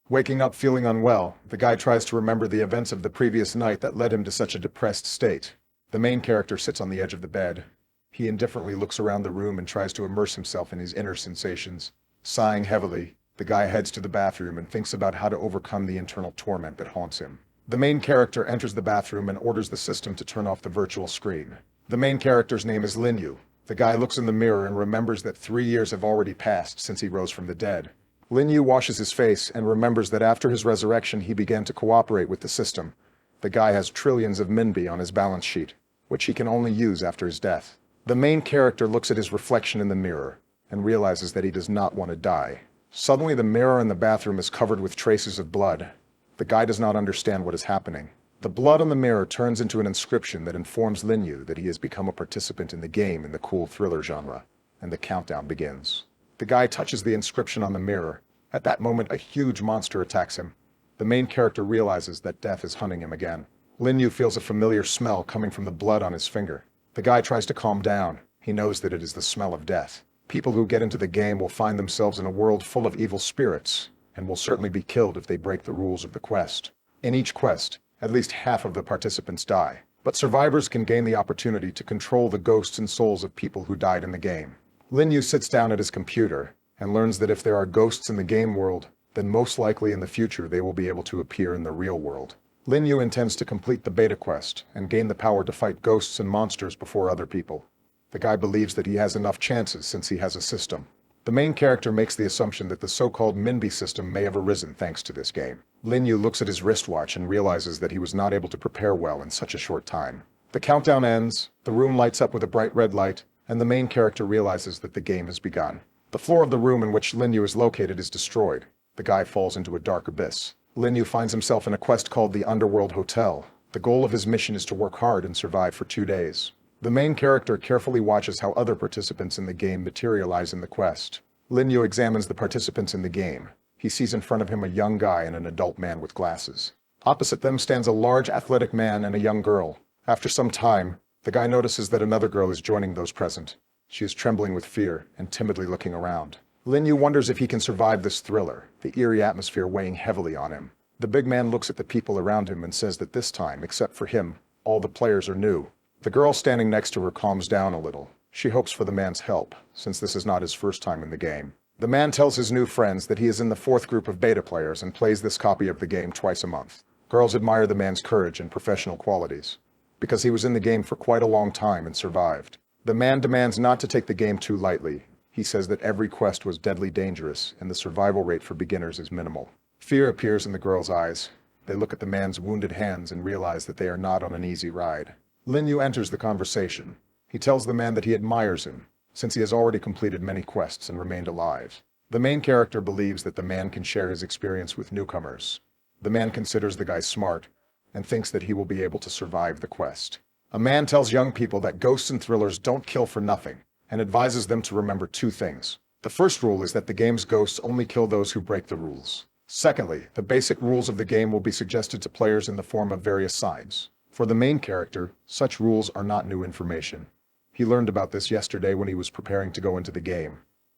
Waking up feeling unwell, the guy tries to remember the events of the previous night that led him to such a depressed state. The main character sits on the edge of the bed. He indifferently looks around the room and tries to immerse himself in his inner sensations. Sighing heavily, the guy heads to the bathroom and thinks about how to overcome the internal torment that haunts him. The main character enters the bathroom and orders the system to turn off the virtual screen. The main character's name is Linyu. The guy looks in the mirror and remembers that 3 years have already passed since he rose from the dead. Linyu washes his face and remembers that after his resurrection he began to cooperate with the system. The guy has trillions of minbi on his balance sheet, which he can only use after his death. The main character looks at his reflection in the mirror and realizes that he does not want to die. Suddenly the mirror in the bathroom is covered with traces of blood. The guy does not understand what is happening. The blood on the mirror turns into an inscription that informs Linyu that he has become a participant in the game in the cool thriller genre, and the countdown begins. The guy touches the inscription on the mirror. At that moment, a huge monster attacks him. The main character realizes that death is hunting him again. Linyu feels a familiar smell coming from the blood on his finger. The guy tries to calm down. He knows that it is the smell of death. People who get into the game will find themselves in a world full of evil spirits, and will certainly be killed if they break the rules of the quest. In each quest, at least half of the participants die, but survivors can gain the opportunity to control the ghosts and souls of people who died in the game. Linyu sits down at his computer and learns that if there are ghosts in the game world, then most likely in the future they will be able to appear in the real world. Linyu intends to complete the beta quest and gain the power to fight ghosts and monsters before other people. The guy believes that he has enough chances since he has a system. The main character makes the assumption that the so-called Minbi system may have arisen thanks to this game. Linyu looks at his wristwatch and realizes that he was not able to prepare well in such a short time. The countdown ends, the room lights up with a bright red light, and the main character realizes that the game has begun. The floor of the room in which Linyu is located is destroyed. The guy falls into a dark abyss. Linyu finds himself in a quest called the Underworld Hotel. The goal of his mission is to work hard and survive for 2 days. The main character carefully watches how other participants in the game materialize in the quest. Linyu examines the participants in the game. He sees in front of him a young guy and an adult man with glasses. Opposite them stands a large athletic man and a young girl. After some time, the guy notices that another girl is joining those present. She is trembling with fear and timidly looking around. Linyu wonders if he can survive this thriller, the eerie atmosphere weighing heavily on him. The big man looks at the people around him and says that this time, except for him, all the players are new. The girl standing next to her calms down a little. She hopes for the man's help, since this is not his first time in the game. The man tells his new friends that he is in the 4th group of beta players and plays this copy of the game twice a month. Girls admire the man's courage and professional qualities, because he was in the game for quite a long time and survived. The man demands not to take the game too lightly. He says that every quest was deadly dangerous and the survival rate for beginners is minimal. Fear appears in the girls' eyes. They look at the man's wounded hands and realize that they are not on an easy ride. Linyu enters the conversation. He tells the man that he admires him, since he has already completed many quests and remained alive. The main character believes that the man can share his experience with newcomers. The man considers the guy smart and thinks that he will be able to survive the quest. A man tells young people that ghosts and thrillers don't kill for nothing, and advises them to remember 2 things. The first rule is that the game's ghosts only kill those who break the rules. Secondly, the basic rules of the game will be suggested to players in the form of various signs. For the main character, such rules are not new information. He learned about this yesterday when he was preparing to go into the game.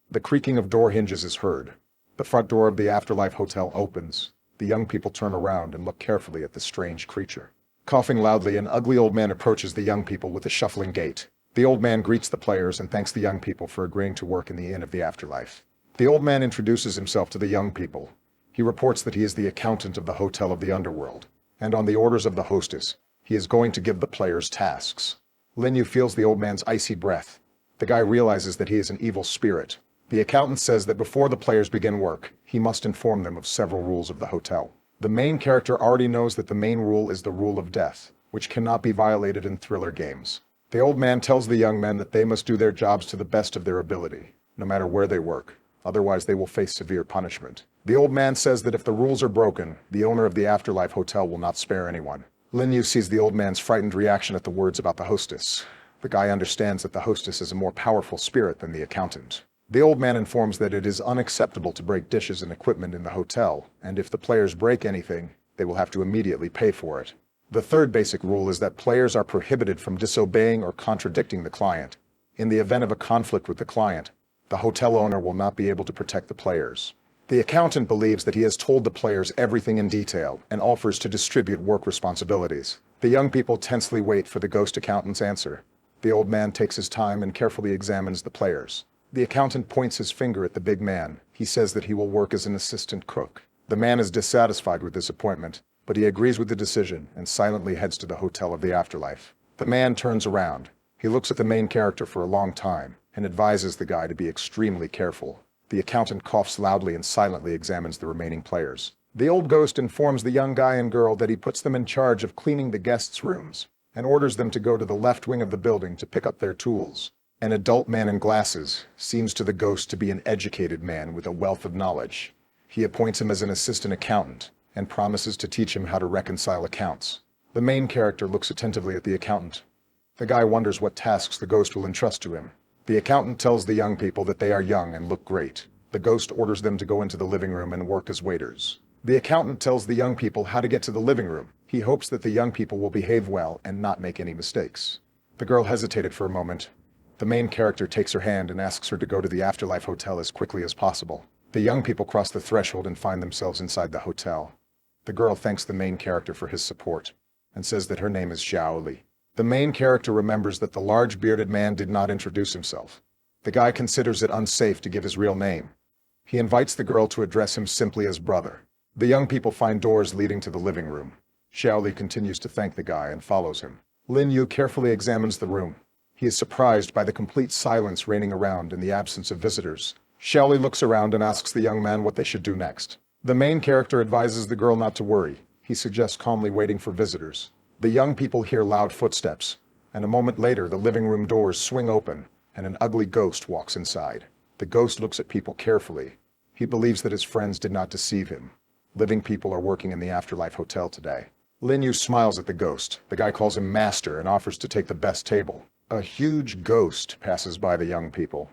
The creaking of door hinges is heard. The front door of the Afterlife Hotel opens. The young people turn around and look carefully at the strange creature. Coughing loudly, an ugly old man approaches the young people with a shuffling gait. The old man greets the players and thanks the young people for agreeing to work in the Inn of the Afterlife. The old man introduces himself to the young people. He reports that he is the accountant of the Hotel of the Underworld, and on the orders of the hostess, he is going to give the players tasks. Linyu feels the old man's icy breath. The guy realizes that he is an evil spirit. The accountant says that before the players begin work, he must inform them of several rules of the hotel. The main character already knows that the main rule is the rule of death, which cannot be violated in thriller games. The old man tells the young men that they must do their jobs to the best of their ability, no matter where they work. Otherwise they will face severe punishment. The old man says that if the rules are broken, the owner of the Afterlife Hotel will not spare anyone. Linyu sees the old man's frightened reaction at the words about the hostess. The guy understands that the hostess is a more powerful spirit than the accountant. The old man informs that it is unacceptable to break dishes and equipment in the hotel, and if the players break anything, they will have to immediately pay for it. The third basic rule is that players are prohibited from disobeying or contradicting the client. In the event of a conflict with the client, the hotel owner will not be able to protect the players. The accountant believes that he has told the players everything in detail and offers to distribute work responsibilities. The young people tensely wait for the ghost accountant's answer. The old man takes his time and carefully examines the players. The accountant points his finger at the big man. He says that he will work as an assistant cook. The man is dissatisfied with this appointment, but he agrees with the decision and silently heads to the hotel of the afterlife. The man turns around. He looks at the main character for a long time and advises the guy to be extremely careful. The accountant coughs loudly and silently examines the remaining players. The old ghost informs the young guy and girl that he puts them in charge of cleaning the guests' rooms and orders them to go to the left wing of the building to pick up their tools. An adult man in glasses seems to the ghost to be an educated man with a wealth of knowledge. He appoints him as an assistant accountant and promises to teach him how to reconcile accounts. The main character looks attentively at the accountant. The guy wonders what tasks the ghost will entrust to him. The accountant tells the young people that they are young and look great. The ghost orders them to go into the living room and work as waiters. The accountant tells the young people how to get to the living room. He hopes that the young people will behave well and not make any mistakes. The girl hesitated for a moment. The main character takes her hand and asks her to go to the afterlife hotel as quickly as possible. The young people cross the threshold and find themselves inside the hotel. The girl thanks the main character for his support and says that her name is Xiao Li. The main character remembers that the large bearded man did not introduce himself. The guy considers it unsafe to give his real name. He invites the girl to address him simply as brother. The young people find doors leading to the living room. Xiao Li continues to thank the guy and follows him. Lin Yu carefully examines the room. He is surprised by the complete silence reigning around in the absence of visitors. Xiao Li looks around and asks the young man what they should do next. The main character advises the girl not to worry. He suggests calmly waiting for visitors. The young people hear loud footsteps, and a moment later the living room doors swing open, and an ugly ghost walks inside. The ghost looks at people carefully. He believes that his friends did not deceive him. Living people are working in the afterlife hotel today. Lin Yu smiles at the ghost. The guy calls him master and offers to take the best table. A huge ghost passes by the young people.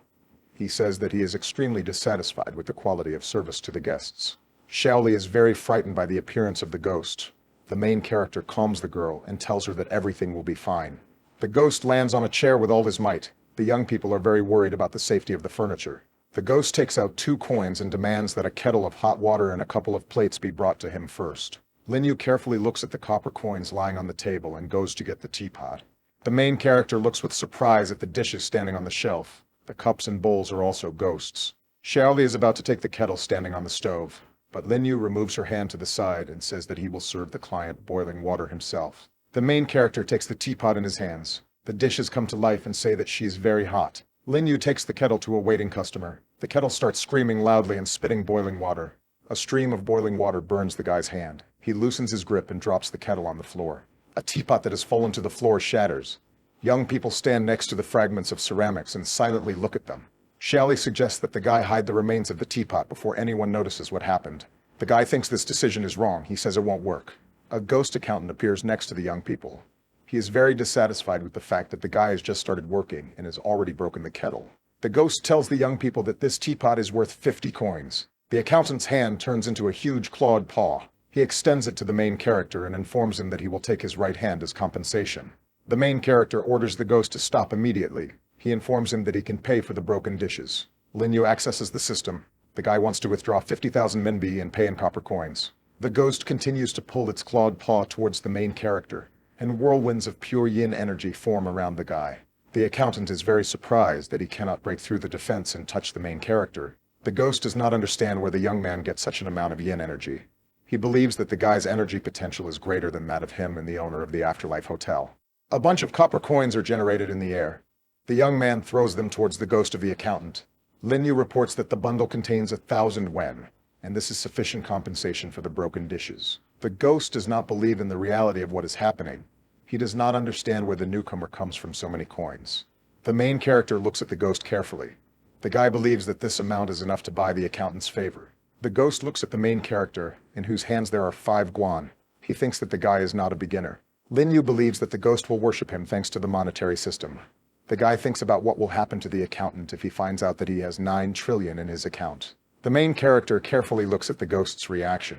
He says that he is extremely dissatisfied with the quality of service to the guests. Xiao Li is very frightened by the appearance of the ghost. The main character calms the girl and tells her that everything will be fine. The ghost lands on a chair with all his might. The young people are very worried about the safety of the furniture. The ghost takes out 2 coins and demands that a kettle of hot water and a couple of plates be brought to him first. Lin Yu carefully looks at the copper coins lying on the table and goes to get the teapot. The main character looks with surprise at the dishes standing on the shelf. The cups and bowls are also ghosts. Xiao Li is about to take the kettle standing on the stove, but Lin Yu removes her hand to the side and says that he will serve the client boiling water himself. The main character takes the teapot in his hands. The dishes come to life and say that she is very hot. Lin Yu takes the kettle to a waiting customer. The kettle starts screaming loudly and spitting boiling water. A stream of boiling water burns the guy's hand. He loosens his grip and drops the kettle on the floor. A teapot that has fallen to the floor shatters. Young people stand next to the fragments of ceramics and silently look at them. Xiao Li suggests that the guy hide the remains of the teapot before anyone notices what happened. The guy thinks this decision is wrong. He says it won't work. A ghost accountant appears next to the young people. He is very dissatisfied with the fact that the guy has just started working and has already broken the kettle. The ghost tells the young people that this teapot is worth 50 coins. The accountant's hand turns into a huge clawed paw. He extends it to the main character and informs him that he will take his right hand as compensation. The main character orders the ghost to stop immediately. He informs him that he can pay for the broken dishes. Lin Yu accesses the system. The guy wants to withdraw 50,000 minbi and pay in copper coins. The ghost continues to pull its clawed paw towards the main character, and whirlwinds of pure yin energy form around the guy. The accountant is very surprised that he cannot break through the defense and touch the main character. The ghost does not understand where the young man gets such an amount of yin energy. He believes that the guy's energy potential is greater than that of him and the owner of the afterlife hotel. A bunch of copper coins are generated in the air. The young man throws them towards the ghost of the accountant. Lin Yu reports that the bundle contains 1,000 wen, and this is sufficient compensation for the broken dishes. The ghost does not believe in the reality of what is happening. He does not understand where the newcomer comes from so many coins. The main character looks at the ghost carefully. The guy believes that this amount is enough to buy the accountant's favor. The ghost looks at the main character, in whose hands there are 5 guan. He thinks that the guy is not a beginner. Lin Yu believes that the ghost will worship him thanks to the monetary system. The guy thinks about what will happen to the accountant if he finds out that he has 9 trillion in his account. The main character carefully looks at the ghost's reaction.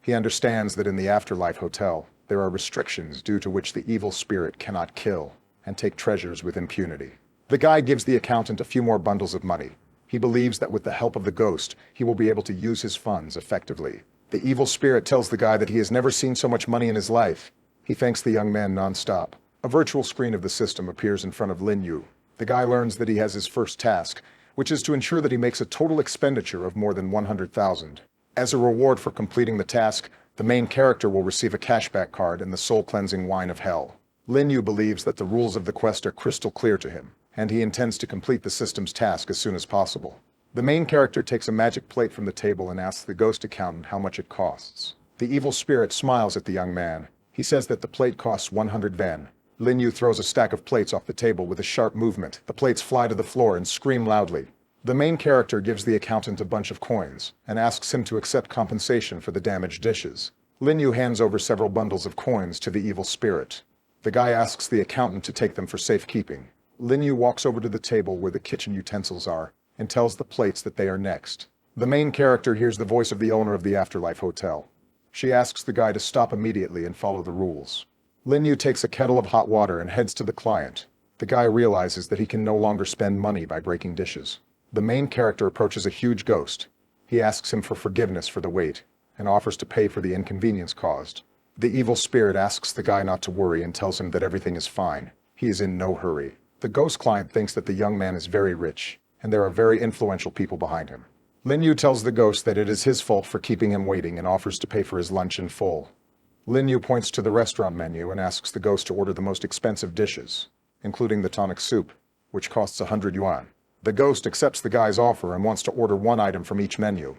He understands that in the afterlife hotel, there are restrictions due to which the evil spirit cannot kill and take treasures with impunity. The guy gives the accountant a few more bundles of money. He believes that with the help of the ghost, he will be able to use his funds effectively. The evil spirit tells the guy that he has never seen so much money in his life. He thanks the young man non-stop. A virtual screen of the system appears in front of Lin Yu. The guy learns that he has his first task, which is to ensure that he makes a total expenditure of more than 100,000. As a reward for completing the task, the main character will receive a cashback card and the soul-cleansing wine of hell. Lin Yu believes that the rules of the quest are crystal clear to him, and he intends to complete the system's task as soon as possible. The main character takes a magic plate from the table and asks the ghost accountant how much it costs. The evil spirit smiles at the young man. He says that the plate costs 100 ven. Lin Yu throws a stack of plates off the table with a sharp movement. The plates fly to the floor and scream loudly. The main character gives the accountant a bunch of coins and asks him to accept compensation for the damaged dishes. Lin Yu hands over several bundles of coins to the evil spirit. The guy asks the accountant to take them for safekeeping. Lin Yu walks over to the table where the kitchen utensils are and tells the plates that they are next. The main character hears the voice of the owner of the Afterlife Hotel. She asks the guy to stop immediately and follow the rules. Lin Yu takes a kettle of hot water and heads to the client. The guy realizes that he can no longer spend money by breaking dishes. The main character approaches a huge ghost. He asks him for forgiveness for the wait and offers to pay for the inconvenience caused. The evil spirit asks the guy not to worry and tells him that everything is fine. He is in no hurry. The ghost client thinks that the young man is very rich, and there are very influential people behind him. Lin Yu tells the ghost that it is his fault for keeping him waiting and offers to pay for his lunch in full. Lin Yu points to the restaurant menu and asks the ghost to order the most expensive dishes, including the tonic soup, which costs 100 yuan. The ghost accepts the guy's offer and wants to order one item from each menu.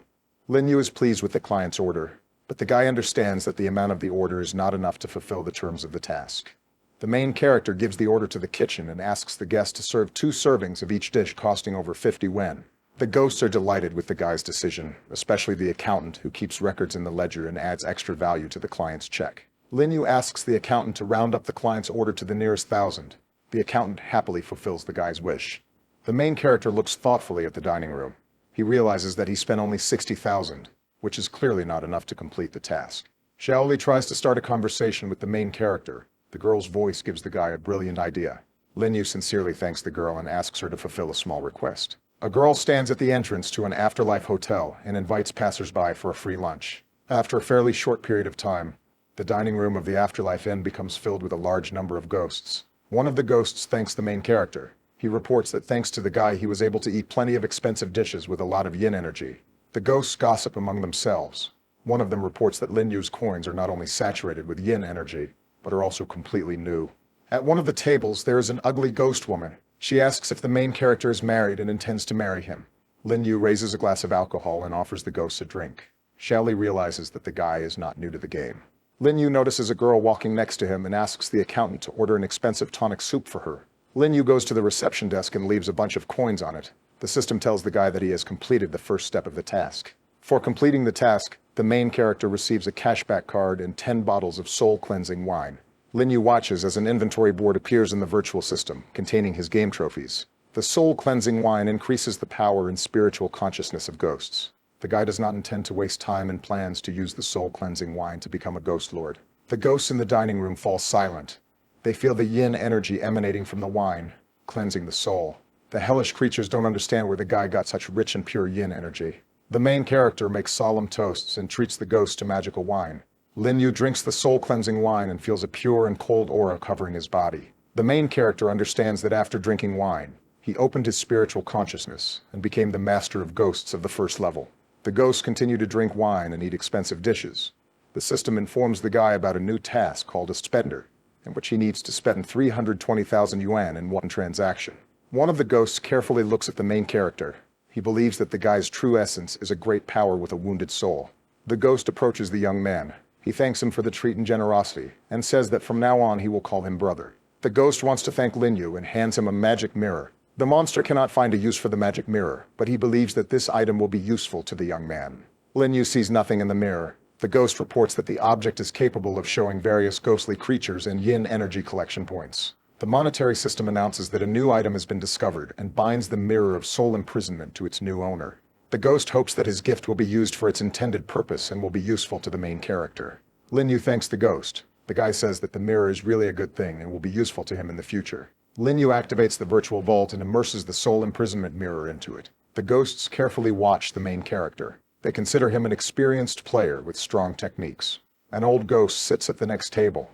Lin Yu is pleased with the client's order, but the guy understands that the amount of the order is not enough to fulfill the terms of the task. The main character gives the order to the kitchen and asks the guest to serve 2 servings of each dish costing over 50 yuan. The ghosts are delighted with the guy's decision, especially the accountant who keeps records in the ledger and adds extra value to the client's check. Lin Yu asks the accountant to round up the client's order to the nearest 1,000. The accountant happily fulfills the guy's wish. The main character looks thoughtfully at the dining room. He realizes that he spent only 60,000, which is clearly not enough to complete the task. Xiaoli tries to start a conversation with the main character. The girl's voice gives the guy a brilliant idea. Lin Yu sincerely thanks the girl and asks her to fulfill a small request. A girl stands at the entrance to an Afterlife hotel and invites passers-by for a free lunch. After a fairly short period of time, the dining room of the Afterlife Inn becomes filled with a large number of ghosts. One of the ghosts thanks the main character. He reports that thanks to the guy he was able to eat plenty of expensive dishes with a lot of yin energy. The ghosts gossip among themselves. One of them reports that Lin Yu's coins are not only saturated with yin energy, but are also completely new. At one of the tables, there is an ugly ghost woman. She asks if the main character is married and intends to marry him. Lin Yu raises a glass of alcohol and offers the ghosts a drink. Xiaoli realizes that the guy is not new to the game. Lin Yu notices a girl walking next to him and asks the accountant to order an expensive tonic soup for her. Lin Yu goes to the reception desk and leaves a bunch of coins on it. The system tells the guy that he has completed the first step of the task. For completing the task, the main character receives a cashback card and 10 bottles of soul-cleansing wine. Lin Yu watches as an inventory board appears in the virtual system, containing his game trophies. The soul-cleansing wine increases the power and spiritual consciousness of ghosts. The guy does not intend to waste time and plans to use the soul-cleansing wine to become a ghost lord. The ghosts in the dining room fall silent. They feel the yin energy emanating from the wine, cleansing the soul. The hellish creatures don't understand where the guy got such rich and pure yin energy. The main character makes solemn toasts and treats the ghost to magical wine. Lin Yu drinks the soul-cleansing wine and feels a pure and cold aura covering his body. The main character understands that after drinking wine, he opened his spiritual consciousness and became the master of ghosts of the first level. The ghosts continue to drink wine and eat expensive dishes. The system informs the guy about a new task called a spender, in which he needs to spend 320,000 yuan in one transaction. One of the ghosts carefully looks at the main character. He believes that the guy's true essence is a great power with a wounded soul. The ghost approaches the young man. He thanks him for the treat and generosity, and says that from now on he will call him brother. The ghost wants to thank Lin Yu and hands him a magic mirror. The monster cannot find a use for the magic mirror, but he believes that this item will be useful to the young man. Lin Yu sees nothing in the mirror. The ghost reports that the object is capable of showing various ghostly creatures and yin energy collection points. The monetary system announces that a new item has been discovered and binds the mirror of soul imprisonment to its new owner. The ghost hopes that his gift will be used for its intended purpose and will be useful to the main character. Lin Yu thanks the ghost. The guy says that the mirror is really a good thing and will be useful to him in the future. Lin Yu activates the virtual vault and immerses the soul imprisonment mirror into it. The ghosts carefully watch the main character. They consider him an experienced player with strong techniques. An old ghost sits at the next table.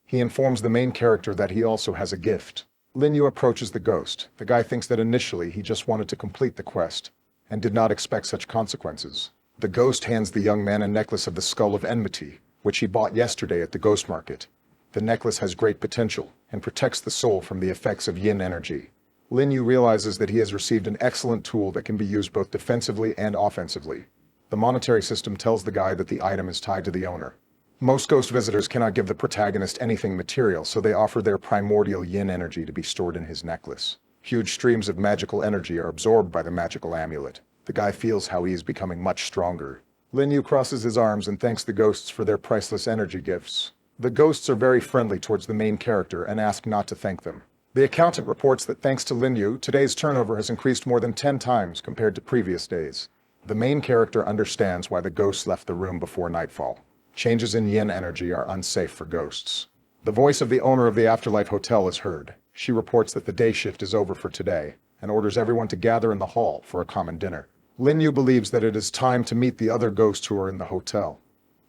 He informs the main character that he also has a gift. Lin Yu approaches the ghost. The guy thinks that initially he just wanted to complete the quest, and did not expect such consequences. The ghost hands the young man a necklace of the Skull of Enmity, which he bought yesterday at the ghost market. The necklace has great potential, and protects the soul from the effects of yin energy. Lin Yu realizes that he has received an excellent tool that can be used both defensively and offensively. The monetary system tells the guy that the item is tied to the owner. Most ghost visitors cannot give the protagonist anything material, so they offer their primordial yin energy to be stored in his necklace. Huge streams of magical energy are absorbed by the magical amulet. The guy feels how he is becoming much stronger. Lin Yu crosses his arms and thanks the ghosts for their priceless energy gifts. The ghosts are very friendly towards the main character and ask not to thank them. The accountant reports that thanks to Lin Yu, today's turnover has increased more than 10 times compared to previous days. The main character understands why the ghosts left the room before nightfall. Changes in yin energy are unsafe for ghosts. The voice of the owner of the Afterlife Hotel is heard. She reports that the day shift is over for today, and orders everyone to gather in the hall for a common dinner. Lin Yu believes that it is time to meet the other ghosts who are in the hotel.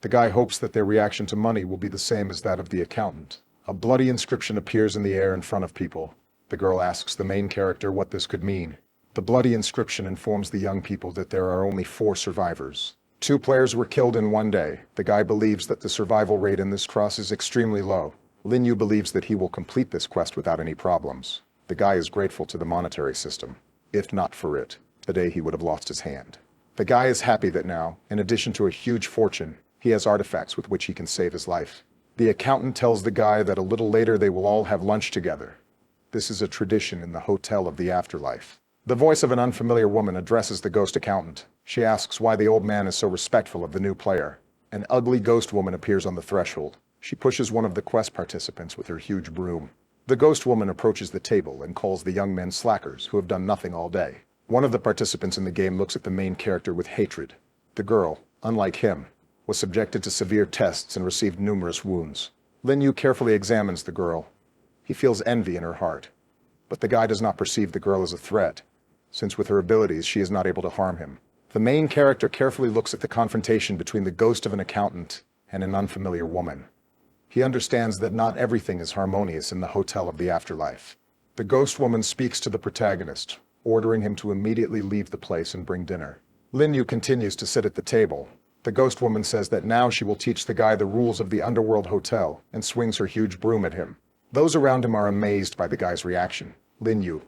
The guy hopes that their reaction to money will be the same as that of the accountant. A bloody inscription appears in the air in front of people. The girl asks the main character what this could mean. The bloody inscription informs the young people that there are only 4 survivors. 2 players were killed in one day. The guy believes that the survival rate in this cross is extremely low. Lin Yu believes that he will complete this quest without any problems. The guy is grateful to the monetary system. If not for it, today he would have lost his hand. The guy is happy that now, in addition to a huge fortune, he has artifacts with which he can save his life. The accountant tells the guy that a little later they will all have lunch together. This is a tradition in the Hotel of the Afterlife. The voice of an unfamiliar woman addresses the ghost accountant. She asks why the old man is so respectful of the new player. An ugly ghost woman appears on the threshold. She pushes one of the quest participants with her huge broom. The ghost woman approaches the table and calls the young men slackers who have done nothing all day. One of the participants in the game looks at the main character with hatred. The girl, unlike him, was subjected to severe tests and received numerous wounds. Lin Yu carefully examines the girl. He feels envy in her heart. But the guy does not perceive the girl as a threat, since with her abilities she is not able to harm him. The main character carefully looks at the confrontation between the ghost of an accountant and an unfamiliar woman. He understands that not everything is harmonious in the Hotel of the Afterlife. The ghost woman speaks to the protagonist, ordering him to immediately leave the place and bring dinner. Lin Yu continues to sit at the table. The ghost woman says that now she will teach the guy the rules of the Underworld Hotel and swings her huge broom at him. Those around him are amazed by the guy's reaction. Lin Yu,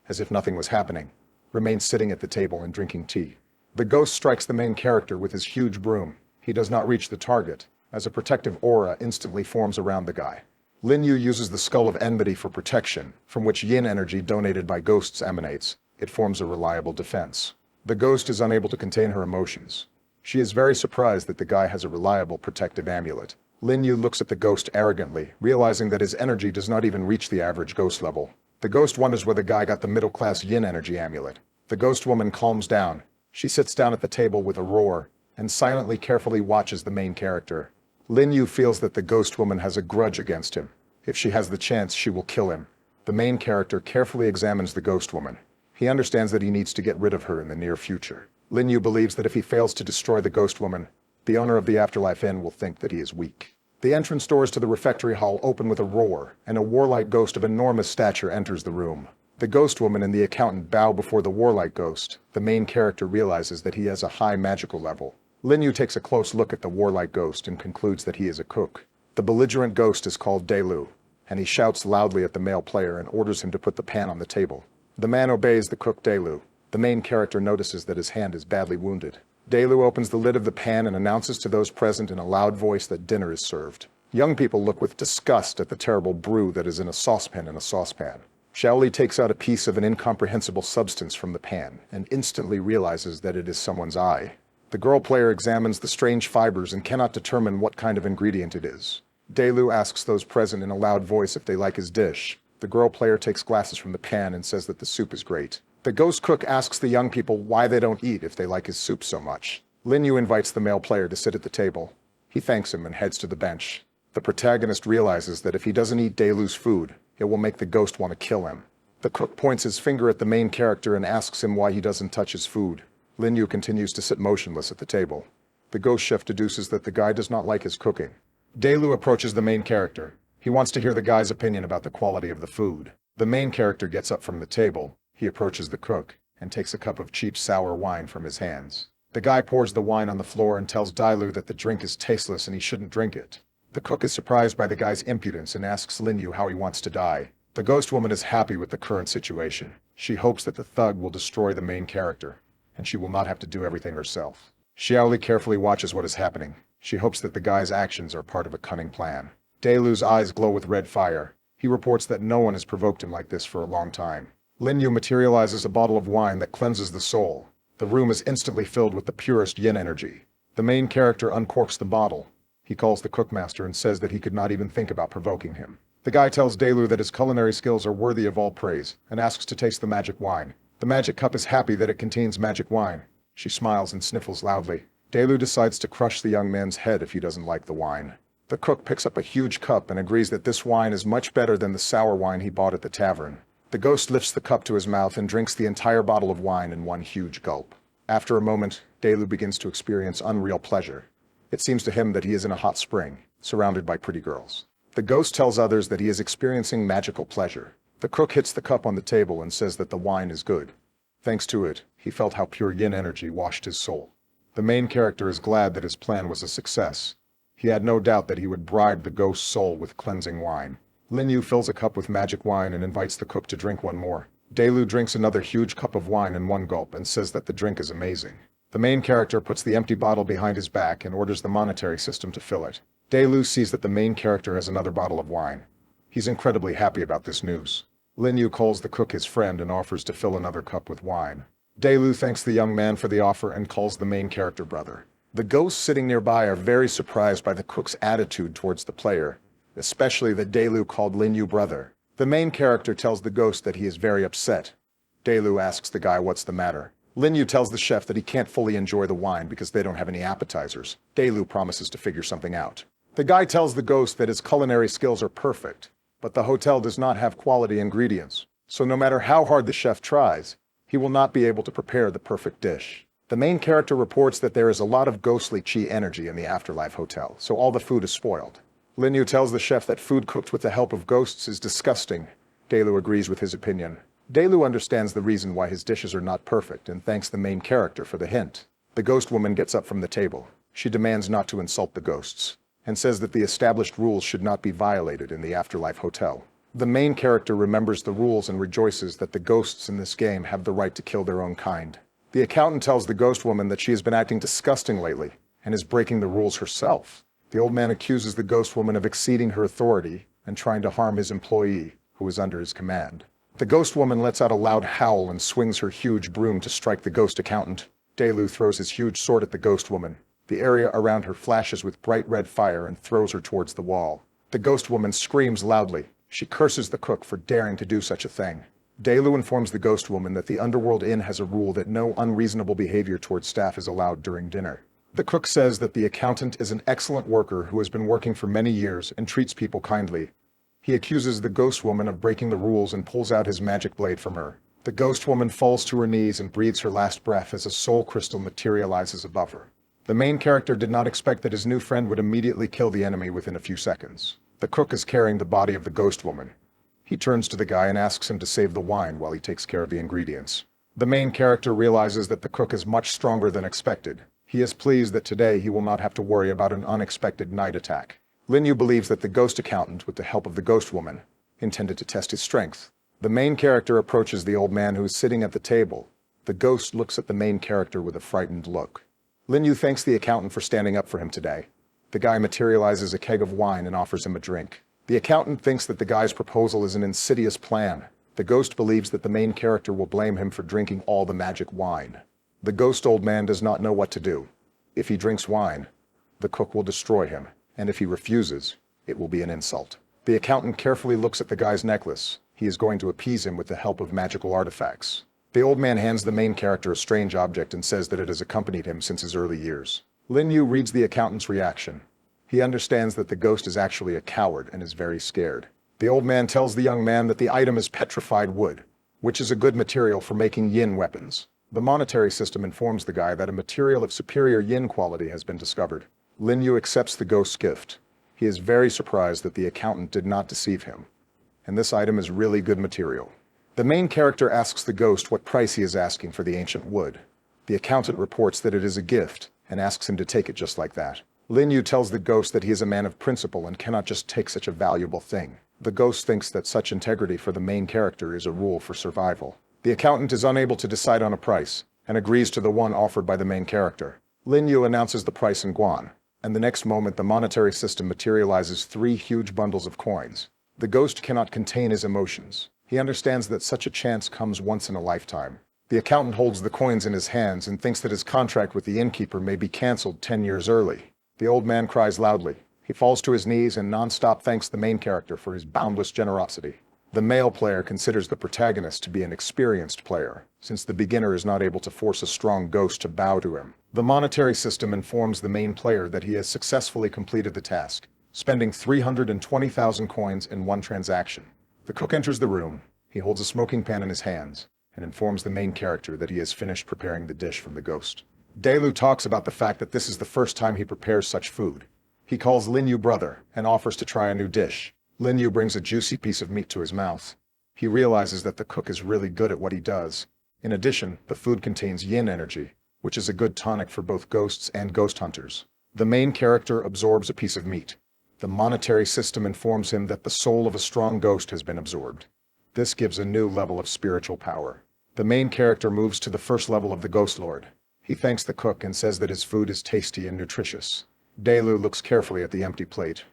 as if nothing was happening, remains sitting at the table and drinking tea. The ghost strikes the main character with his huge broom. He does not reach the target, as a protective aura instantly forms around the guy. Lin Yu uses the Skull of Enmity for protection, from which yin energy donated by ghosts emanates. It forms a reliable defense. The ghost is unable to contain her emotions. She is very surprised that the guy has a reliable protective amulet. Lin Yu looks at the ghost arrogantly, realizing that his energy does not even reach the average ghost level. The ghost wonders where the guy got the middle-class yin energy amulet. The ghost woman calms down. She sits down at the table with a roar, and silently carefully watches the main character. Lin Yu feels that the ghost woman has a grudge against him. If she has the chance, she will kill him. The main character carefully examines the ghost woman. He understands that he needs to get rid of her in the near future. Lin Yu believes that if he fails to destroy the ghost woman, the owner of the Afterlife Inn will think that he is weak. The entrance doors to the refectory hall open with a roar, and a warlike ghost of enormous stature enters the room. The ghost woman and the accountant bow before the warlike ghost. The main character realizes that he has a high magical level. Lin Yu takes a close look at the warlike ghost and concludes that he is a cook. The belligerent ghost is called Delu, and he shouts loudly at the male player and orders him to put the pan on the table. The man obeys the cook Delu. The main character notices that his hand is badly wounded. Delu opens the lid of the pan and announces to those present in a loud voice that dinner is served. Young people look with disgust at the terrible brew that is in a saucepan in a saucepan. Shaoli takes out a piece of an incomprehensible substance from the pan and instantly realizes that it is someone's eye. The girl player examines the strange fibers and cannot determine what kind of ingredient it is. Delu asks those present in a loud voice if they like his dish. The girl player takes glasses from the pan and says that the soup is great. The ghost cook asks the young people why they don't eat if they like his soup so much. Lin Yu invites the male player to sit at the table. He thanks him and heads to the bench. The protagonist realizes that if he doesn't eat Delu's food, it will make the ghost want to kill him. The cook points his finger at the main character and asks him why he doesn't touch his food. Lin Yu continues to sit motionless at the table. The ghost chef deduces that the guy does not like his cooking. Delu approaches the main character. He wants to hear the guy's opinion about the quality of the food. The main character gets up from the table. He approaches the cook and takes a cup of cheap sour wine from his hands. The guy pours the wine on the floor and tells Dailu that the drink is tasteless and he shouldn't drink it. The cook is surprised by the guy's impudence and asks Lin Yu how he wants to die. The ghost woman is happy with the current situation. She hopes that the thug will destroy the main character, and she will not have to do everything herself. Xiaoli carefully watches what is happening. She hopes that the guy's actions are part of a cunning plan. Dailu's eyes glow with red fire. He reports that no one has provoked him like this for a long time. Lin Yu materializes a bottle of wine that cleanses the soul. The room is instantly filled with the purest yin energy. The main character uncorks the bottle. He calls the cookmaster and says that he could not even think about provoking him. The guy tells Delu that his culinary skills are worthy of all praise and asks to taste the magic wine. The magic cup is happy that it contains magic wine. She smiles and sniffles loudly. Delu decides to crush the young man's head if he doesn't like the wine. The cook picks up a huge cup and agrees that this wine is much better than the sour wine he bought at the tavern. The ghost lifts the cup to his mouth and drinks the entire bottle of wine in one huge gulp. After a moment, Delu begins to experience unreal pleasure. It seems to him that he is in a hot spring, surrounded by pretty girls. The ghost tells others that he is experiencing magical pleasure. The cook hits the cup on the table and says that the wine is good. Thanks to it, he felt how pure yin energy washed his soul. The main character is glad that his plan was a success. He had no doubt that he would bribe the ghost's soul with cleansing wine. Lin Yu fills a cup with magic wine and invites the cook to drink one more. Delu drinks another huge cup of wine in one gulp and says that the drink is amazing. The main character puts the empty bottle behind his back and orders the monetary system to fill it. Delu sees that the main character has another bottle of wine. He's incredibly happy about this news. Lin Yu calls the cook his friend and offers to fill another cup with wine. Delu thanks the young man for the offer and calls the main character brother. The ghosts sitting nearby are very surprised by the cook's attitude towards the player, especially that Delu called Lin Yu brother. The main character tells the ghost that he is very upset. Delu asks the guy what's the matter. Lin Yu tells the chef that he can't fully enjoy the wine because they don't have any appetizers. Delu promises to figure something out. The guy tells the ghost that his culinary skills are perfect, but the hotel does not have quality ingredients. So no matter how hard the chef tries, he will not be able to prepare the perfect dish. The main character reports that there is a lot of ghostly chi energy in the Afterlife Hotel, so all the food is spoiled. Lin Yu tells the chef that food cooked with the help of ghosts is disgusting. Delu agrees with his opinion. Delu understands the reason why his dishes are not perfect and thanks the main character for the hint. The ghost woman gets up from the table. She demands not to insult the ghosts, and says that the established rules should not be violated in the Afterlife Hotel. The main character remembers the rules and rejoices that the ghosts in this game have the right to kill their own kind. The accountant tells the ghost woman that she has been acting disgusting lately and is breaking the rules herself. The old man accuses the ghost woman of exceeding her authority and trying to harm his employee, who is under his command. The ghost woman lets out a loud howl and swings her huge broom to strike the ghost accountant. Delu throws his huge sword at the ghost woman. The area around her flashes with bright red fire and throws her towards the wall. The ghost woman screams loudly. She curses the cook for daring to do such a thing. Delu informs the ghost woman that the Underworld Inn has a rule that no unreasonable behavior towards staff is allowed during dinner. The cook says that the accountant is an excellent worker who has been working for many years and treats people kindly. He accuses the ghost woman of breaking the rules and pulls out his magic blade from her. The ghost woman falls to her knees and breathes her last breath as a soul crystal materializes above her. The main character did not expect that his new friend would immediately kill the enemy within a few seconds. The cook is carrying the body of the ghost woman. He turns to the guy and asks him to save the wine while he takes care of the ingredients. The main character realizes that the cook is much stronger than expected. He is pleased that today he will not have to worry about an unexpected night attack. Lin Yu believes that the ghost accountant, with the help of the ghost woman, intended to test his strength. The main character approaches the old man who is sitting at the table. The ghost looks at the main character with a frightened look. Lin Yu thanks the accountant for standing up for him today. The guy materializes a keg of wine and offers him a drink. The accountant thinks that the guy's proposal is an insidious plan. The ghost believes that the main character will blame him for drinking all the magic wine. The ghost old man does not know what to do. If he drinks wine, the cook will destroy him, and if he refuses, it will be an insult. The accountant carefully looks at the guy's necklace. He is going to appease him with the help of magical artifacts. The old man hands the main character a strange object and says that it has accompanied him since his early years. Lin Yu reads the accountant's reaction. He understands that the ghost is actually a coward and is very scared. The old man tells the young man that the item is petrified wood. which is a good material for making yin weapons. The monetary system informs the guy that a material of superior yin quality has been discovered. Lin Yu accepts the ghost's gift. He is very surprised that the accountant did not deceive him. And this item is really good material. The main character asks the ghost what price he is asking for the ancient wood. The accountant reports that it is a gift, and asks him to take it just like that. Lin Yu tells the ghost that he is a man of principle and cannot just take such a valuable thing. The ghost thinks that such integrity for the main character is a rule for survival. The accountant is unable to decide on a price, and agrees to the one offered by the main character. Lin Yu announces the price in Guan, and the next moment the monetary system materializes 3 huge bundles of coins. The ghost cannot contain his emotions. He understands that such a chance comes once in a lifetime. The accountant holds the coins in his hands and thinks that his contract with the innkeeper may be cancelled 10 years early. The old man cries loudly. He falls to his knees and non-stop thanks the main character for his boundless generosity. The male player considers the protagonist to be an experienced player, since the beginner is not able to force a strong ghost to bow to him. The monetary system informs the main player that he has successfully completed the task, spending 320,000 coins in one transaction. The cook enters the room. He holds a smoking pan in his hands, and informs the main character that he has finished preparing the dish from the ghost. Delu talks about the fact that this is the first time he prepares such food. He calls Lin Yu brother, and offers to try a new dish. Lin Yu brings a juicy piece of meat to his mouth. He realizes that the cook is really good at what he does. In addition, the food contains yin energy, which is a good tonic for both ghosts and ghost hunters. The main character absorbs a piece of meat. The monetary system informs him that the soul of a strong ghost has been absorbed. This gives a new level of spiritual power. The main character moves to the first level of the Ghost Lord. He thanks the cook and says that his food is tasty and nutritious. Delu looks carefully at the empty plate.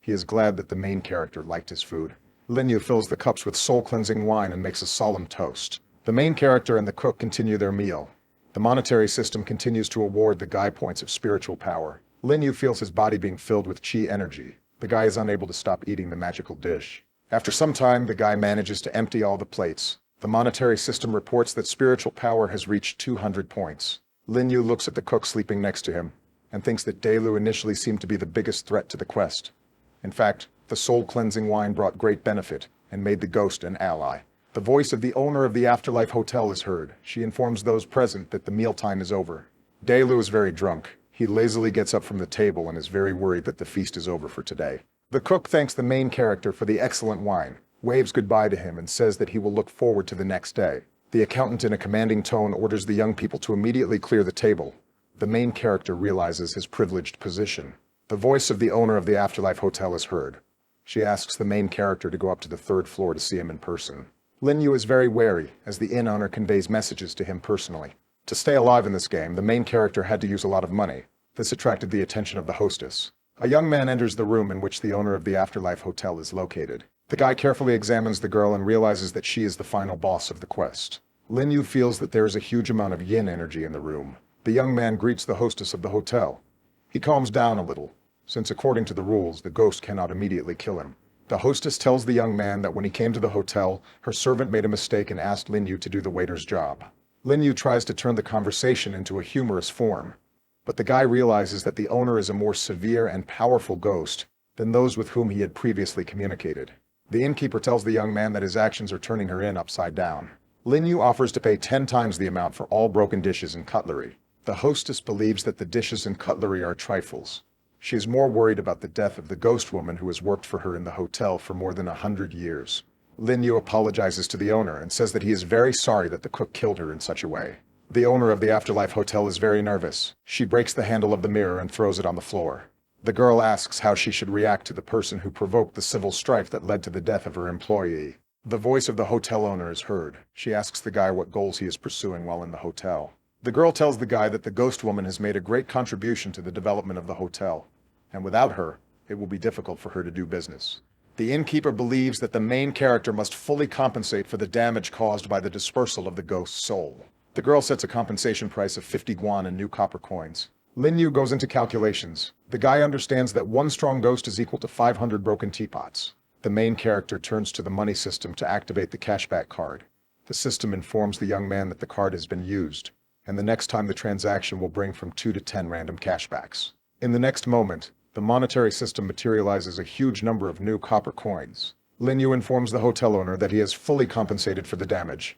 He is glad that the main character liked his food. Lin Yu fills the cups with soul-cleansing wine and makes a solemn toast. The main character and the cook continue their meal. The monetary system continues to award the guy points of spiritual power. Lin Yu feels his body being filled with chi energy. The guy is unable to stop eating the magical dish. After some time, the guy manages to empty all the plates. The monetary system reports that spiritual power has reached 200 points. Lin Yu looks at the cook sleeping next to him, and thinks that Delu initially seemed to be the biggest threat to the quest. In fact, the soul-cleansing wine brought great benefit, and made the ghost an ally. The voice of the owner of the Afterlife Hotel is heard. She informs those present that the mealtime is over. Delu is very drunk. He lazily gets up from the table and is very worried that the feast is over for today. The cook thanks the main character for the excellent wine, waves goodbye to him and says that he will look forward to the next day. The accountant in a commanding tone orders the young people to immediately clear the table. The main character realizes his privileged position. The voice of the owner of the Afterlife Hotel is heard. She asks the main character to go up to the 3rd floor to see him in person. Lin Yu is very wary, as the inn owner conveys messages to him personally. To stay alive in this game, the main character had to use a lot of money. This attracted the attention of the hostess. A young man enters the room in which the owner of the Afterlife Hotel is located. The guy carefully examines the girl and realizes that she is the final boss of the quest. Lin Yu feels that there is a huge amount of yin energy in the room. The young man greets the hostess of the hotel. He calms down a little, since according to the rules, the ghost cannot immediately kill him. The hostess tells the young man that when he came to the hotel, her servant made a mistake and asked Lin Yu to do the waiter's job. Lin Yu tries to turn the conversation into a humorous form, but the guy realizes that the owner is a more severe and powerful ghost than those with whom he had previously communicated. The innkeeper tells the young man that his actions are turning her inn upside down. Lin Yu offers to pay 10 times the amount for all broken dishes and cutlery. The hostess believes that the dishes and cutlery are trifles. She is more worried about the death of the ghost woman who has worked for her in the hotel for more than 100 years. Lin Yu apologizes to the owner and says that he is very sorry that the cook killed her in such a way. The owner of the Afterlife Hotel is very nervous. She breaks the handle of the mirror and throws it on the floor. The girl asks how she should react to the person who provoked the civil strife that led to the death of her employee. The voice of the hotel owner is heard. She asks the guy what goals he is pursuing while in the hotel. The girl tells the guy that the ghost woman has made a great contribution to the development of the hotel, and without her, it will be difficult for her to do business. The innkeeper believes that the main character must fully compensate for the damage caused by the dispersal of the ghost's soul. The girl sets a compensation price of 50 guan in new copper coins. Lin Yu goes into calculations. The guy understands that one strong ghost is equal to 500 broken teapots. The main character turns to the money system to activate the cashback card. The system informs the young man that the card has been used, and the next time the transaction will bring from 2 to 10 random cashbacks. In the next moment, the monetary system materializes a huge number of new copper coins. Lin Yu informs the hotel owner that he has fully compensated for the damage.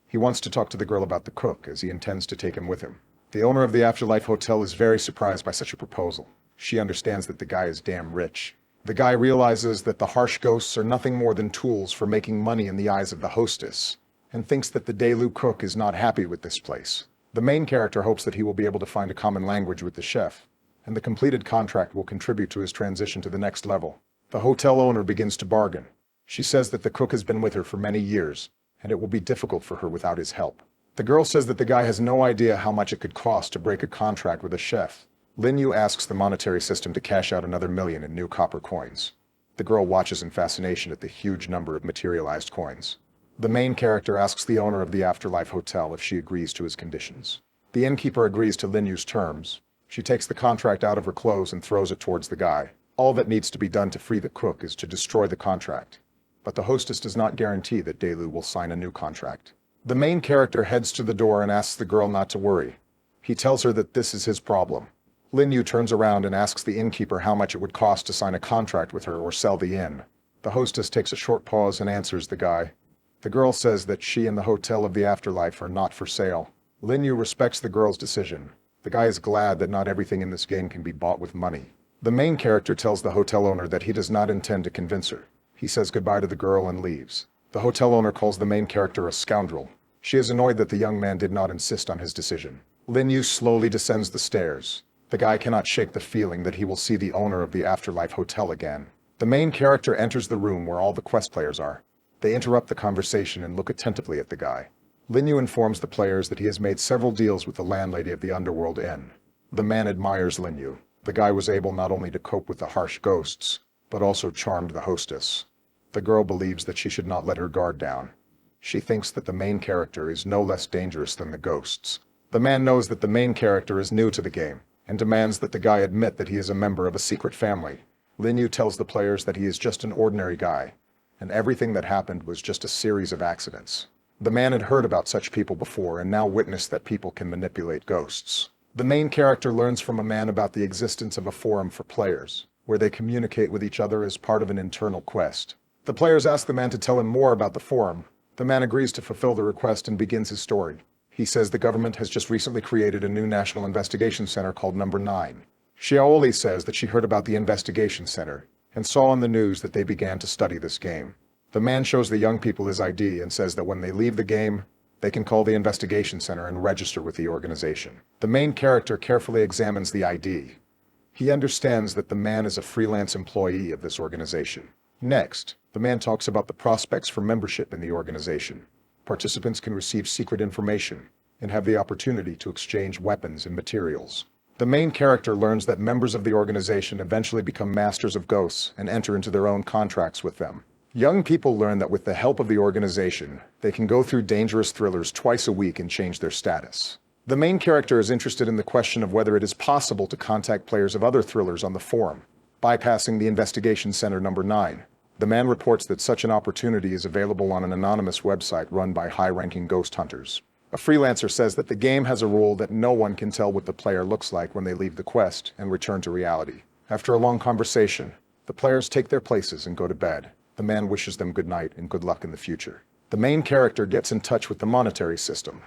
He wants to talk to the girl about the cook, as he intends to take him with him. The owner of the Afterlife Hotel is very surprised by such a proposal. She understands that the guy is damn rich. The guy realizes that the harsh ghosts are nothing more than tools for making money in the eyes of the hostess, and thinks that the Delu cook is not happy with this place. The main character hopes that he will be able to find a common language with the chef, and the completed contract will contribute to his transition to the next level. The hotel owner begins to bargain. She says that the cook has been with her for many years, and it will be difficult for her without his help. The girl says that the guy has no idea how much it could cost to break a contract with a chef. Lin Yu asks the monetary system to cash out another 1,000,000 in new copper coins. The girl watches in fascination at the huge number of materialized coins. The main character asks the owner of the Afterlife Hotel if she agrees to his conditions. The innkeeper agrees to Lin Yu's terms. She takes the contract out of her clothes and throws it towards the guy. All that needs to be done to free the cook is to destroy the contract. But the hostess does not guarantee that Delu will sign a new contract. The main character heads to the door and asks the girl not to worry. He tells her that this is his problem. Lin Yu turns around and asks the innkeeper how much it would cost to sign a contract with her or sell the inn. The hostess takes a short pause and answers the guy. The girl says that she and the Hotel of the Afterlife are not for sale. Lin Yu respects the girl's decision. The guy is glad that not everything in this game can be bought with money. The main character tells the hotel owner that he does not intend to convince her. He says goodbye to the girl and leaves. The hotel owner calls the main character a scoundrel. She is annoyed that the young man did not insist on his decision. Lin Yu slowly descends the stairs. The guy cannot shake the feeling that he will see the owner of the Afterlife Hotel again. The main character enters the room where all the quest players are. They interrupt the conversation and look attentively at the guy. Lin Yu informs the players that he has made several deals with the landlady of the Underworld Inn. The man admires Lin Yu. The guy was able not only to cope with the harsh ghosts, but also charmed the hostess. The girl believes that she should not let her guard down. She thinks that the main character is no less dangerous than the ghosts. The man knows that the main character is new to the game, and demands that the guy admit that he is a member of a secret family. Lin Yu tells the players that he is just an ordinary guy, and everything that happened was just a series of accidents. The man had heard about such people before and now witnessed that people can manipulate ghosts. The main character learns from a man about the existence of a forum for players, where they communicate with each other as part of an internal quest. The players ask the man to tell him more about the forum. The man agrees to fulfill the request and begins his story. He says the government has just recently created a new national investigation center called Number 9. Xiaoli says that she heard about the investigation center and saw on the news that they began to study this game. The man shows the young people his ID and says that when they leave the game, they can call the investigation center and register with the organization. The main character carefully examines the ID. He understands that the man is a freelance employee of this organization. Next, the man talks about the prospects for membership in the organization. Participants can receive secret information and have the opportunity to exchange weapons and materials. The main character learns that members of the organization eventually become masters of ghosts and enter into their own contracts with them. Young people learn that with the help of the organization, they can go through dangerous thrillers twice a week and change their status. The main character is interested in the question of whether it is possible to contact players of other thrillers on the forum, bypassing the investigation center Number 9. The man reports that such an opportunity is available on an anonymous website run by high-ranking ghost hunters. A freelancer says that the game has a rule that no one can tell what the player looks like when they leave the quest and return to reality. After a long conversation, the players take their places and go to bed. The man wishes them good night and good luck in the future. The main character gets in touch with the monetary system.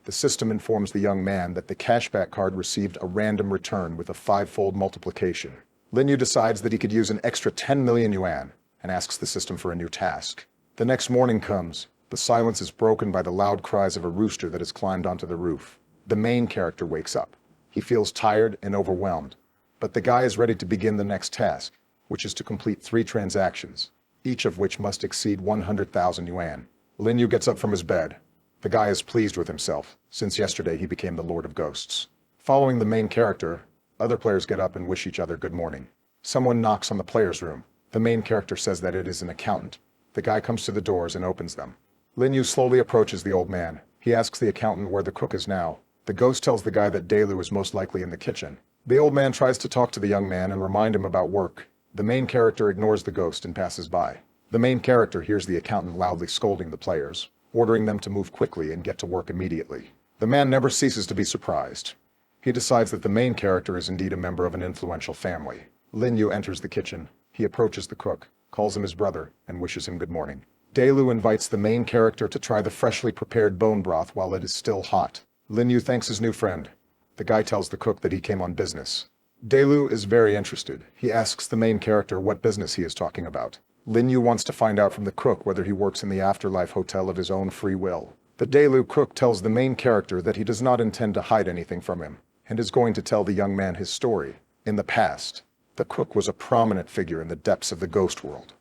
The system informs the young man that the cashback card received a random return with a 5-fold multiplication. Lin Yu decides that he could use an extra 10 million yuan and asks the system for a new task. The next morning comes. The silence is broken by the loud cries of a rooster that has climbed onto the roof. The main character wakes up. He feels tired and overwhelmed, but the guy is ready to begin the next task, which is to complete 3 transactions, each of which must exceed 100,000 yuan. Lin Yu gets up from his bed. The guy is pleased with himself. Since yesterday he became the Lord of Ghosts. Following the main character, other players get up and wish each other good morning. Someone knocks on the player's room. The main character says that it is an accountant. The guy comes to the doors and opens them. Lin Yu slowly approaches the old man. He asks the accountant where the cook is now. The ghost tells the guy that Delu is most likely in the kitchen. The old man tries to talk to the young man and remind him about work. The main character ignores the ghost and passes by. The main character hears the accountant loudly scolding the players, ordering them to move quickly and get to work immediately. The man never ceases to be surprised. He decides that the main character is indeed a member of an influential family. Lin Yu enters the kitchen. He approaches the cook. calls him his brother, and wishes him good morning. Delu invites the main character to try the freshly prepared bone broth while it is still hot. Lin Yu thanks his new friend. The guy tells the cook that he came on business. Delu is very interested. He asks the main character what business he is talking about. Lin Yu wants to find out from the cook whether he works in the afterlife hotel of his own free will. The Delu cook tells the main character that he does not intend to hide anything from him, and is going to tell the young man his story. In the past, the cook was a prominent figure in the depths of the ghost world.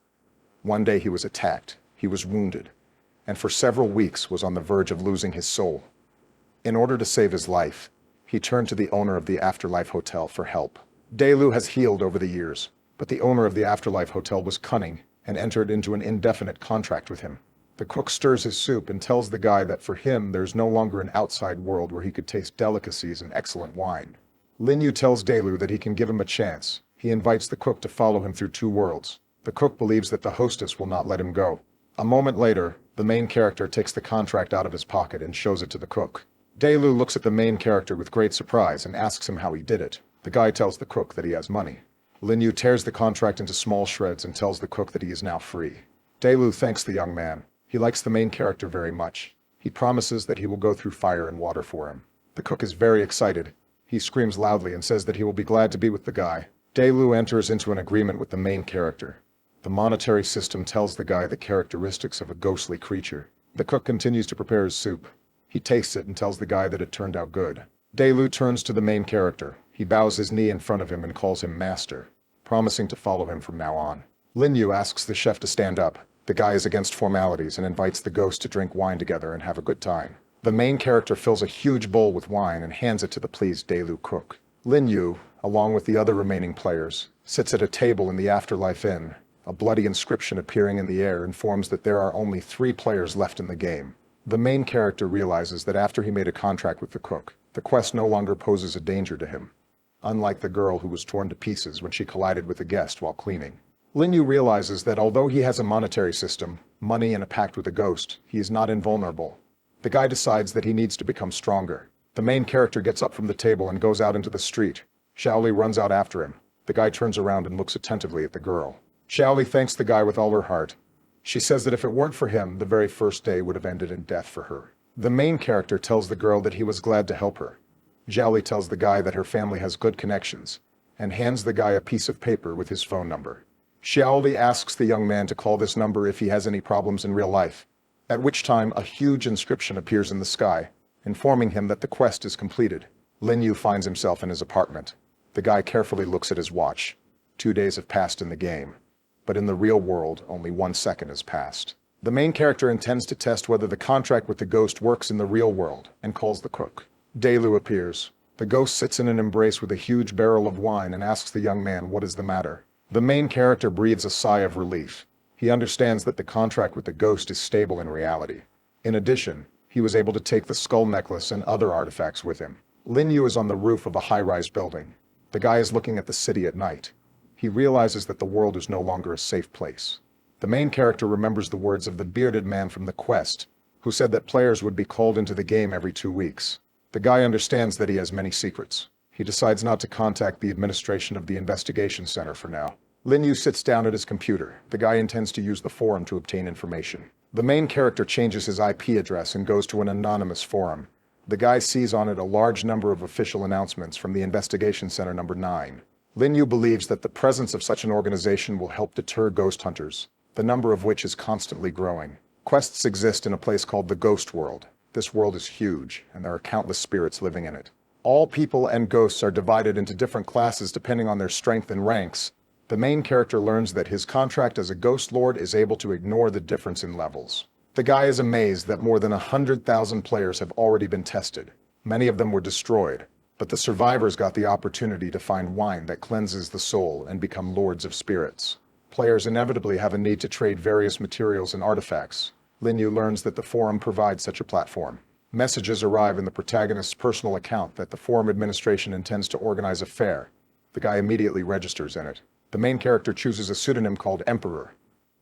One day he was attacked, he was wounded, and for several weeks was on the verge of losing his soul. In order to save his life, he turned to the owner of the Afterlife Hotel for help. Delu has healed over the years, but the owner of the Afterlife Hotel was cunning and entered into an indefinite contract with him. The cook stirs his soup and tells the guy that for him there's no longer an outside world where he could taste delicacies and excellent wine. Lin Yu tells Delu that he can give him a chance. He invites the cook to follow him through 2 worlds. The cook believes that the hostess will not let him go. A moment later, the main character takes the contract out of his pocket and shows it to the cook. Delu looks at the main character with great surprise and asks him how he did it. The guy tells the cook that he has money. Lin Yu tears the contract into small shreds and tells the cook that he is now free. Delu thanks the young man. He likes the main character very much. He promises that he will go through fire and water for him. The cook is very excited. He screams loudly and says that he will be glad to be with the guy. Delu enters into an agreement with the main character. The monetary system tells the guy the characteristics of a ghostly creature. The cook continues to prepare his soup. He tastes it and tells the guy that it turned out good. Delu turns to the main character. He bows his knee in front of him and calls him master, promising to follow him from now on. Lin Yu asks the chef to stand up. The guy is against formalities and invites the ghost to drink wine together and have a good time. The main character fills a huge bowl with wine and hands it to the pleased Delu cook. Lin Yu, along with the other remaining players, sits at a table in the Afterlife Inn. A bloody inscription appearing in the air informs that there are only 3 players left in the game. The main character realizes that after he made a contract with the cook, the quest no longer poses a danger to him, unlike the girl who was torn to pieces when she collided with a guest while cleaning. Lin Yu realizes that although he has a monetary system, money, and a pact with a ghost, he is not invulnerable. The guy decides that he needs to become stronger. The main character gets up from the table and goes out into the street. Xiaoli runs out after him. The guy turns around and looks attentively at the girl. Xiaoli thanks the guy with all her heart. She says that if it weren't for him, the very first day would have ended in death for her. The main character tells the girl that he was glad to help her. Xiaoli tells the guy that her family has good connections, and hands the guy a piece of paper with his phone number. Xiaoli asks the young man to call this number if he has any problems in real life, at which time a huge inscription appears in the sky, informing him that the quest is completed. Lin Yu finds himself in his apartment. The guy carefully looks at his watch. 2 days have passed in the game, but in the real world, only 1 second has passed. The main character intends to test whether the contract with the ghost works in the real world, and calls the cook. Delu appears. The ghost sits in an embrace with a huge barrel of wine and asks the young man what is the matter. The main character breathes a sigh of relief. He understands that the contract with the ghost is stable in reality. In addition, he was able to take the skull necklace and other artifacts with him. Lin Yu is on the roof of a high-rise building. The guy is looking at the city at night. He realizes that the world is no longer a safe place. The main character remembers the words of the bearded man from the quest, who said that players would be called into the game every 2 weeks. The guy understands that he has many secrets. He decides not to contact the administration of the investigation center for now. Lin Yu sits down at his computer. The guy intends to use the forum to obtain information. The main character changes his IP address and goes to an anonymous forum. The guy sees on it a large number of official announcements from the investigation center number 9. Lin Yu believes that the presence of such an organization will help deter ghost hunters, the number of which is constantly growing. Quests exist in a place called the Ghost World. This world is huge, and there are countless spirits living in it. All people and ghosts are divided into different classes depending on their strength and ranks. The main character learns that his contract as a ghost lord is able to ignore the difference in levels. The guy is amazed that more than 100,000 players have already been tested. Many of them were destroyed, but the survivors got the opportunity to find wine that cleanses the soul and become lords of spirits. Players inevitably have a need to trade various materials and artifacts. Lin Yu learns that the forum provides such a platform. Messages arrive in the protagonist's personal account that the forum administration intends to organize a fair. The guy immediately registers in it. The main character chooses a pseudonym called Emperor.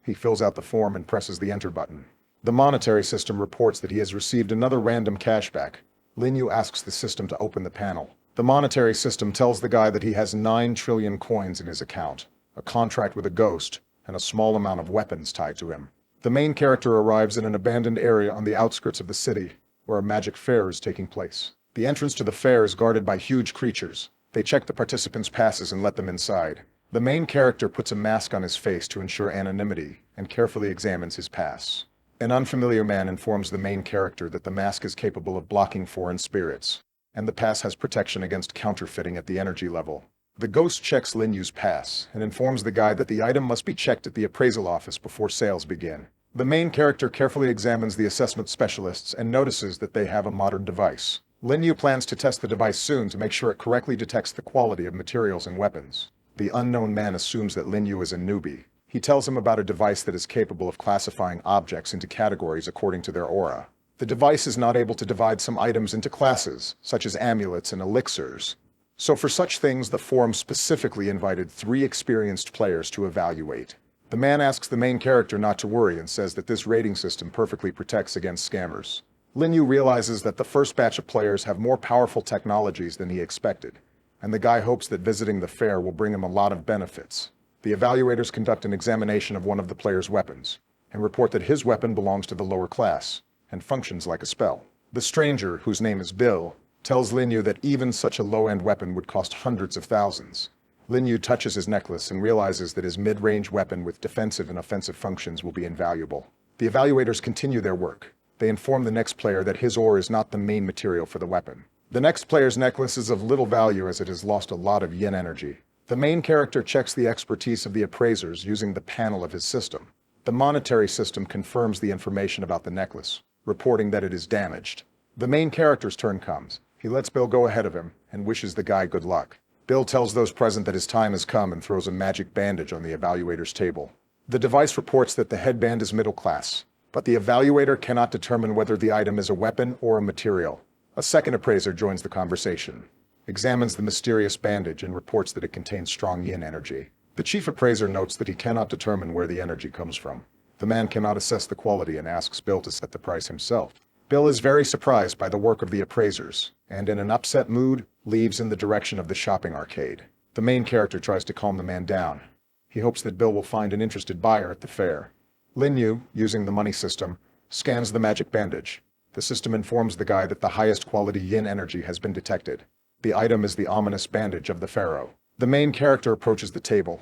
He fills out the form and presses the enter button. The monetary system reports that he has received another random cashback. Lin Yu asks the system to open the panel. The monetary system tells the guy that he has 9 trillion coins in his account, a contract with a ghost, and a small amount of weapons tied to him. The main character arrives in an abandoned area on the outskirts of the city, where a magic fair is taking place. The entrance to the fair is guarded by huge creatures. They check the participants' passes and let them inside. The main character puts a mask on his face to ensure anonymity and carefully examines his pass. An unfamiliar man informs the main character that the mask is capable of blocking foreign spirits, and the pass has protection against counterfeiting at the energy level. The ghost checks Lin Yu's pass and informs the guy that the item must be checked at the appraisal office before sales begin. The main character carefully examines the assessment specialists and notices that they have a modern device. Lin Yu plans to test the device soon to make sure it correctly detects the quality of materials and weapons. The unknown man assumes that Lin Yu is a newbie. He tells him about a device that is capable of classifying objects into categories according to their aura. The device is not able to divide some items into classes, such as amulets and elixirs. So for such things, the forum specifically invited 3 experienced players to evaluate. The man asks the main character not to worry and says that this rating system perfectly protects against scammers. Lin Yu realizes that the first batch of players have more powerful technologies than he expected, and the guy hopes that visiting the fair will bring him a lot of benefits. The evaluators conduct an examination of one of the player's weapons, and report that his weapon belongs to the lower class, and functions like a spell. The stranger, whose name is Bill, tells Lin Yu that even such a low-end weapon would cost hundreds of thousands. Lin Yu touches his necklace and realizes that his mid-range weapon with defensive and offensive functions will be invaluable. The evaluators continue their work. They inform the next player that his ore is not the main material for the weapon. The next player's necklace is of little value as it has lost a lot of yin energy. The main character checks the expertise of the appraisers using the panel of his system. The monetary system confirms the information about the necklace, reporting that it is damaged. The main character's turn comes. He lets Bill go ahead of him and wishes the guy good luck. Bill tells those present that his time has come and throws a magic bandage on the evaluator's table. The device reports that the headband is middle class, but the evaluator cannot determine whether the item is a weapon or a material. A second appraiser joins the conversation, examines the mysterious bandage and reports that it contains strong yin energy. The chief appraiser notes that he cannot determine where the energy comes from. The man cannot assess the quality and asks Bill to set the price himself. Bill is very surprised by the work of the appraisers, and in an upset mood, leaves in the direction of the shopping arcade. The main character tries to calm the man down. He hopes that Bill will find an interested buyer at the fair. Lin Yu, using the money system, scans the magic bandage. The system informs the guy that the highest quality yin energy has been detected. The item is the ominous bandage of the pharaoh. The main character approaches the table.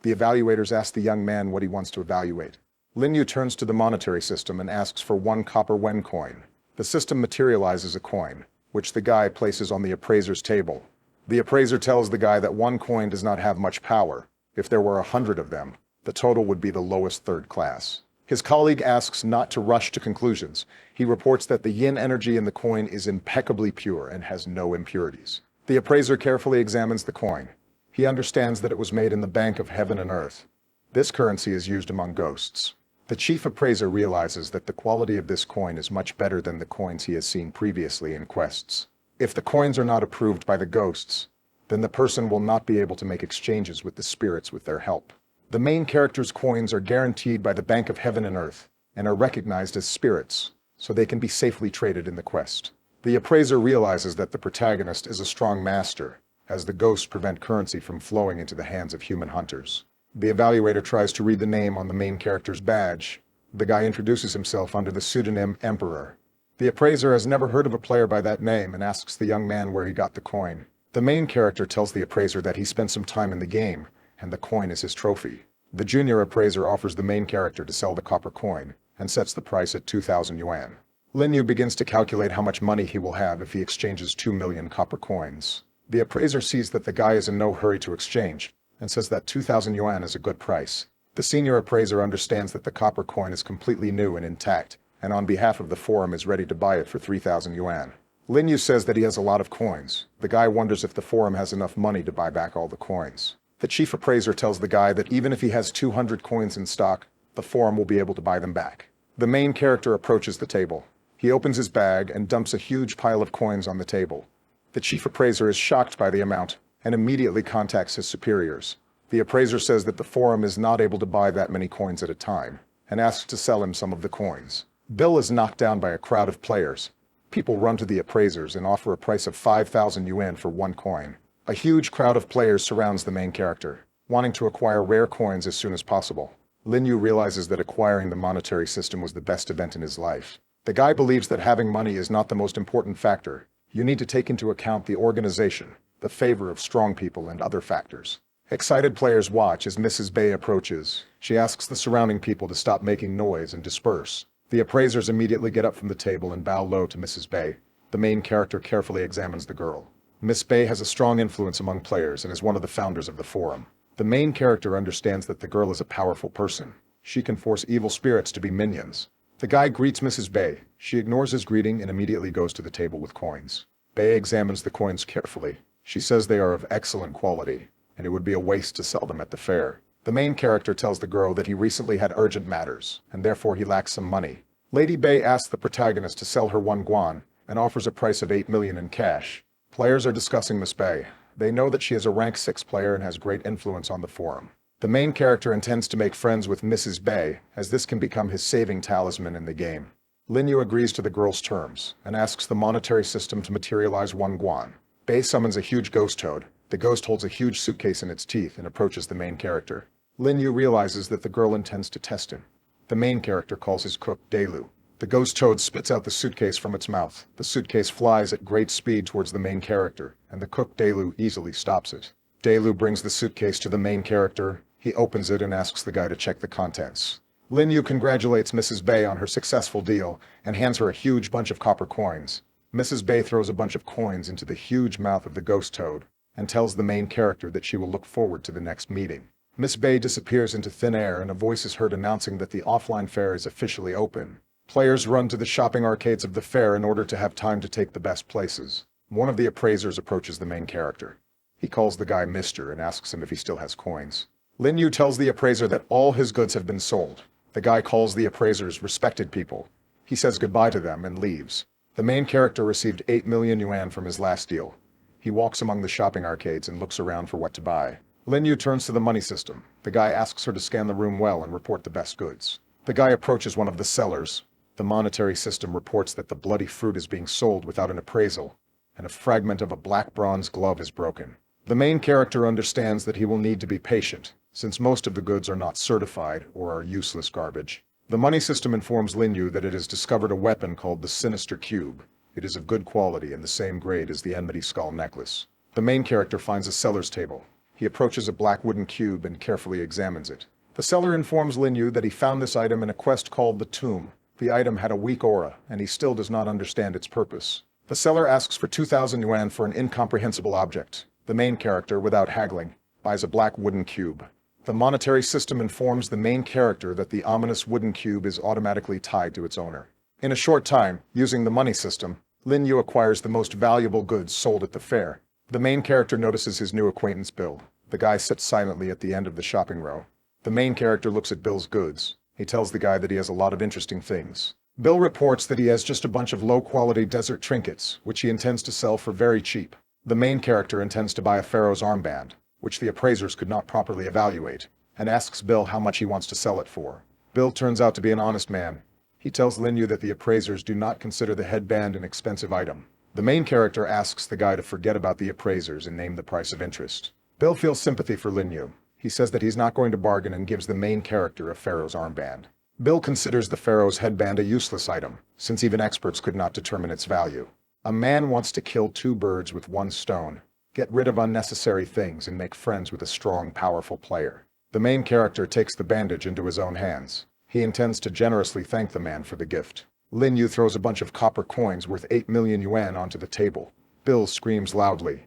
The evaluators ask the young man what he wants to evaluate. Lin Yu turns to the monetary system and asks for 1 copper wen coin. The system materializes a coin, which the guy places on the appraiser's table. The appraiser tells the guy that 1 coin does not have much power. If there were 100 of them, the total would be the lowest third class. His colleague asks not to rush to conclusions. He reports that the yin energy in the coin is impeccably pure and has no impurities. The appraiser carefully examines the coin. He understands that it was made in the Bank of Heaven and Earth. This currency is used among ghosts. The chief appraiser realizes that the quality of this coin is much better than the coins he has seen previously in quests. If the coins are not approved by the ghosts, then the person will not be able to make exchanges with the spirits with their help. The main character's coins are guaranteed by the Bank of Heaven and Earth, and are recognized as spirits, so they can be safely traded in the quest. The appraiser realizes that the protagonist is a strong master, as the ghosts prevent currency from flowing into the hands of human hunters. The evaluator tries to read the name on the main character's badge. The guy introduces himself under the pseudonym Emperor. The appraiser has never heard of a player by that name and asks the young man where he got the coin. The main character tells the appraiser that he spent some time in the game, and the coin is his trophy. The junior appraiser offers the main character to sell the copper coin, and sets the price at 2,000 yuan. Lin Yu begins to calculate how much money he will have if he exchanges 2 million copper coins. The appraiser sees that the guy is in no hurry to exchange, and says that 2,000 yuan is a good price. The senior appraiser understands that the copper coin is completely new and intact, and on behalf of the forum is ready to buy it for 3,000 yuan. Lin Yu says that he has a lot of coins. The guy wonders if the forum has enough money to buy back all the coins. The chief appraiser tells the guy that even if he has 200 coins in stock, the forum will be able to buy them back. The main character approaches the table. He opens his bag and dumps a huge pile of coins on the table. The chief appraiser is shocked by the amount, and immediately contacts his superiors. The appraiser says that the forum is not able to buy that many coins at a time, and asks to sell him some of the coins. Bill is knocked down by a crowd of players. People run to the appraisers and offer a price of 5,000 yuan for 1 coin. A huge crowd of players surrounds the main character, wanting to acquire rare coins as soon as possible. Lin Yu realizes that acquiring the monetary system was the best event in his life. The guy believes that having money is not the most important factor. You need to take into account the organization, the favor of strong people, and other factors. Excited players watch as Mrs. Bay approaches. She asks the surrounding people to stop making noise and disperse. The appraisers immediately get up from the table and bow low to Mrs. Bay. The main character carefully examines the girl. Miss Bay has a strong influence among players and is one of the founders of the forum. The main character understands that the girl is a powerful person. She can force evil spirits to be minions. The guy greets Mrs. Bay. She ignores his greeting and immediately goes to the table with coins. Bay examines the coins carefully. She says they are of excellent quality, and it would be a waste to sell them at the fair. The main character tells the girl that he recently had urgent matters, and therefore he lacks some money. Lady Bay asks the protagonist to sell her 1 guan, and offers a price of 8 million in cash. Players are discussing Miss Bay. They know that she is a rank 6 player and has great influence on the forum. The main character intends to make friends with Mrs. Bay, as this can become his saving talisman in the game. Lin Yu agrees to the girl's terms, and asks the monetary system to materialize 1 guan. Bay summons a huge ghost toad. The ghost holds a huge suitcase in its teeth and approaches the main character. Lin Yu realizes that the girl intends to test him. The main character calls his cook Delu. The ghost toad spits out the suitcase from its mouth. The suitcase flies at great speed towards the main character, and the cook Delu easily stops it. Delu brings the suitcase to the main character. He opens it and asks the guy to check the contents. Lin Yu congratulates Mrs. Bay on her successful deal and hands her a huge bunch of copper coins. Mrs. Bay throws a bunch of coins into the huge mouth of the ghost toad and tells the main character that she will look forward to the next meeting. Miss Bay disappears into thin air and a voice is heard announcing that the offline fair is officially open. Players run to the shopping arcades of the fair in order to have time to take the best places. One of the appraisers approaches the main character. He calls the guy Mister and asks him if he still has coins. Lin Yu tells the appraiser that all his goods have been sold. The guy calls the appraisers respected people. He says goodbye to them and leaves. The main character received 8 million yuan from his last deal. He walks among the shopping arcades and looks around for what to buy. Lin Yu turns to the money system. The guy asks her to scan the room well and report the best goods. The guy approaches one of the sellers. The monetary system reports that the bloody fruit is being sold without an appraisal, and a fragment of a black bronze glove is broken. The main character understands that he will need to be patient, since most of the goods are not certified or are useless garbage. The money system informs Lin Yu that it has discovered a weapon called the Sinister Cube. It is of good quality and the same grade as the Enmity Skull necklace. The main character finds a seller's table. He approaches a black wooden cube and carefully examines it. The seller informs Lin Yu that he found this item in a quest called the Tomb. The item had a weak aura, and he still does not understand its purpose. The seller asks for 2,000 yuan for an incomprehensible object. The main character, without haggling, buys a black wooden cube. The monetary system informs the main character that the ominous wooden cube is automatically tied to its owner. In a short time, using the money system, Lin Yu acquires the most valuable goods sold at the fair. The main character notices his new acquaintance Bill. The guy sits silently at the end of the shopping row. The main character looks at Bill's goods. He tells the guy that he has a lot of interesting things. Bill reports that he has just a bunch of low-quality desert trinkets, which he intends to sell for very cheap. The main character intends to buy a pharaoh's armband, which the appraisers could not properly evaluate, and asks Bill how much he wants to sell it for. Bill turns out to be an honest man. He tells Lin Yu that the appraisers do not consider the headband an expensive item. The main character asks the guy to forget about the appraisers and name the price of interest. Bill feels sympathy for Lin Yu. He says that he's not going to bargain and gives the main character a pharaoh's armband. Bill considers the pharaoh's headband a useless item, since even experts could not determine its value. A man wants to kill 2 birds with 1 stone, get rid of unnecessary things and make friends with a strong, powerful player. The main character takes the bandage into his own hands. He intends to generously thank the man for the gift. Lin Yu throws a bunch of copper coins worth 8 million yuan onto the table. Bill screams loudly.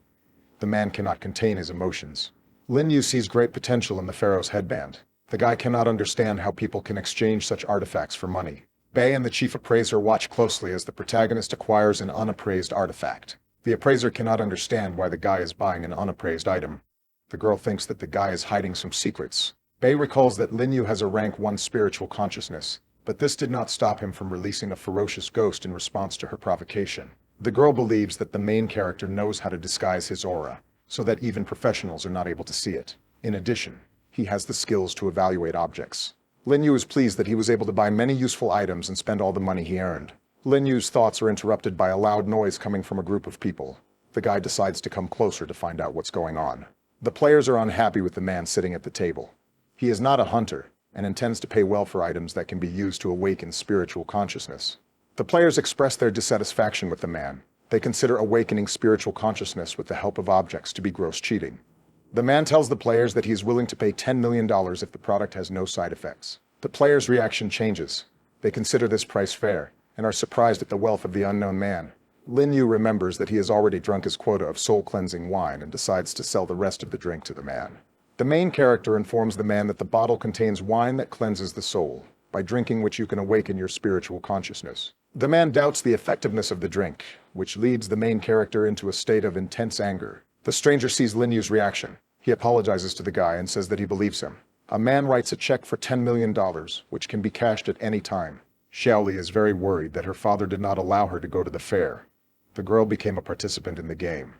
The man cannot contain his emotions. Lin Yu sees great potential in the pharaoh's headband. The guy cannot understand how people can exchange such artifacts for money. Bay and the chief appraiser watch closely as the protagonist acquires an unappraised artifact. The appraiser cannot understand why the guy is buying an unappraised item. The girl thinks that the guy is hiding some secrets. Bay recalls that Lin Yu has a rank 1 spiritual consciousness, but this did not stop him from releasing a ferocious ghost in response to her provocation. The girl believes that the main character knows how to disguise his aura, so that even professionals are not able to see it. In addition, he has the skills to evaluate objects. Lin Yu is pleased that he was able to buy many useful items and spend all the money he earned. Lin Yu's thoughts are interrupted by a loud noise coming from a group of people. The guy decides to come closer to find out what's going on. The players are unhappy with the man sitting at the table. He is not a hunter. and intends to pay well for items that can be used to awaken spiritual consciousness. The players express their dissatisfaction with the man. They consider awakening spiritual consciousness with the help of objects to be gross cheating. The man tells the players that he is willing to pay $10 million if the product has no side effects. The players' reaction changes. They consider this price fair, and are surprised at the wealth of the unknown man. Lin Yu remembers that he has already drunk his quota of soul-cleansing wine and decides to sell the rest of the drink to the man. The main character informs the man that the bottle contains wine that cleanses the soul, by drinking which you can awaken your spiritual consciousness. The man doubts the effectiveness of the drink, which leads the main character into a state of intense anger. The stranger sees Lin Yu's reaction. He apologizes to the guy and says that he believes him. A man writes a check for $10 million, which can be cashed at any time. Xiaoli is very worried that her father did not allow her to go to the fair. The girl became a participant in the game,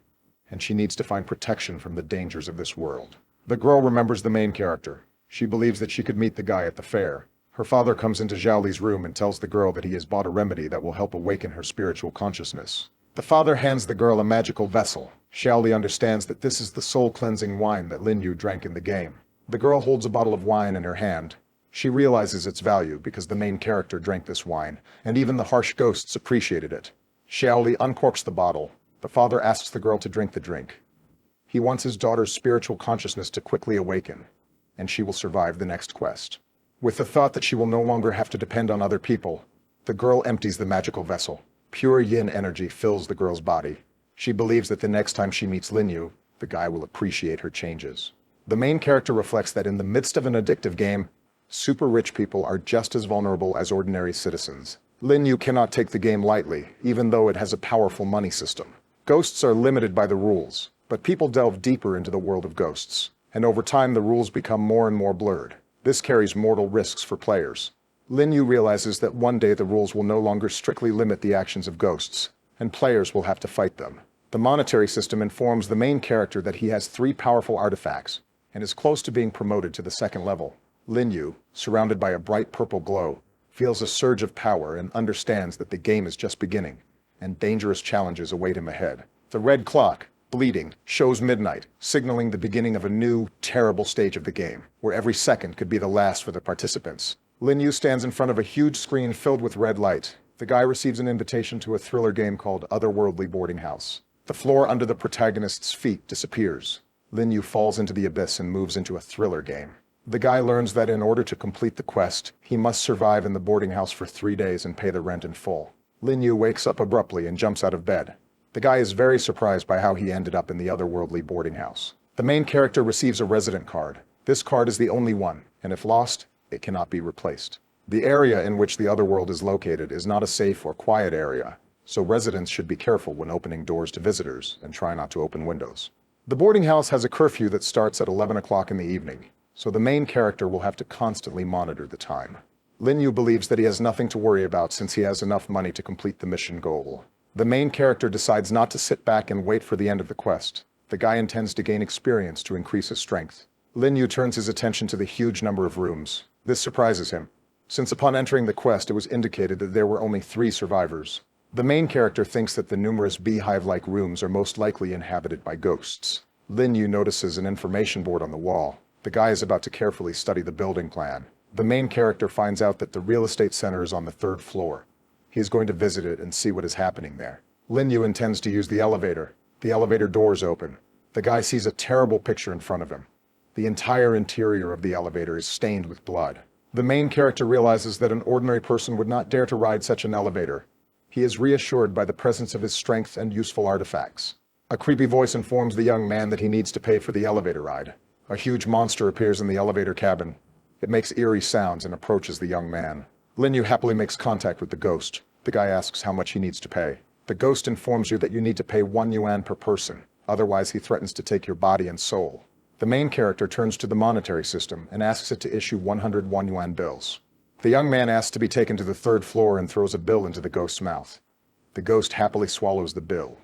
and she needs to find protection from the dangers of this world. The girl remembers the main character. She believes that she could meet the guy at the fair. Her father comes into Xiaoli's room and tells the girl that he has bought a remedy that will help awaken her spiritual consciousness. The father hands the girl a magical vessel. Xiaoli understands that this is the soul-cleansing wine that Lin Yu drank in the game. The girl holds a bottle of wine in her hand. She realizes its value because the main character drank this wine, and even the harsh ghosts appreciated it. Xiaoli uncorks the bottle. The father asks the girl to drink the drink. He wants his daughter's spiritual consciousness to quickly awaken, and she will survive the next quest. With the thought that she will no longer have to depend on other people, the girl empties the magical vessel. Pure yin energy fills the girl's body. She believes that the next time she meets Lin Yu, the guy will appreciate her changes. The main character reflects that in the midst of an addictive game, super rich people are just as vulnerable as ordinary citizens. Lin Yu cannot take the game lightly, even though it has a powerful money system. Ghosts are limited by the rules, but people delve deeper into the world of ghosts, and over time the rules become more and more blurred. This carries mortal risks for players. Lin Yu realizes that one day the rules will no longer strictly limit the actions of ghosts, and players will have to fight them. The monetary system informs the main character that he has 3 powerful artifacts, and is close to being promoted to the 2nd level. Lin Yu, surrounded by a bright purple glow, feels a surge of power and understands that the game is just beginning, and dangerous challenges await him ahead. The red clock, bleeding, shows midnight, signaling the beginning of a new, terrible stage of the game, where every second could be the last for the participants. Lin Yu stands in front of a huge screen filled with red light. The guy receives an invitation to a thriller game called Otherworldly Boarding House. The floor under the protagonist's feet disappears. Lin Yu falls into the abyss and moves into a thriller game. The guy learns that in order to complete the quest, he must survive in the boarding house for 3 days and pay the rent in full. Lin Yu wakes up abruptly and jumps out of bed. The guy is very surprised by how he ended up in the otherworldly boarding house. The main character receives a resident card. This card is the only one, and if lost, it cannot be replaced. The area in which the otherworld is located is not a safe or quiet area, so residents should be careful when opening doors to visitors and try not to open windows. The boarding house has a curfew that starts at 11 o'clock in the evening, so the main character will have to constantly monitor the time. Lin Yu believes that he has nothing to worry about since he has enough money to complete the mission goal. The main character decides not to sit back and wait for the end of the quest. The guy intends to gain experience to increase his strength. Lin Yu turns his attention to the huge number of rooms. This surprises him, since upon entering the quest it was indicated that there were only 3 survivors. The main character thinks that the numerous beehive-like rooms are most likely inhabited by ghosts. Lin Yu notices an information board on the wall. The guy is about to carefully study the building plan. The main character finds out that the real estate center is on the 3rd floor. He is going to visit it and see what is happening there. Lin Yu intends to use the elevator. The elevator doors open. The guy sees a terrible picture in front of him. The entire interior of the elevator is stained with blood. The main character realizes that an ordinary person would not dare to ride such an elevator. He is reassured by the presence of his strength and useful artifacts. A creepy voice informs the young man that he needs to pay for the elevator ride. A huge monster appears in the elevator cabin. It makes eerie sounds and approaches the young man. Lin Yu happily makes contact with the ghost. The guy asks how much he needs to pay. The ghost informs you that you need to pay 1 yuan per person, otherwise he threatens to take your body and soul. The main character turns to the monetary system and asks it to issue 101 yuan bills. The young man asks to be taken to the 3rd floor and throws a bill into the ghost's mouth. The ghost happily swallows the bill,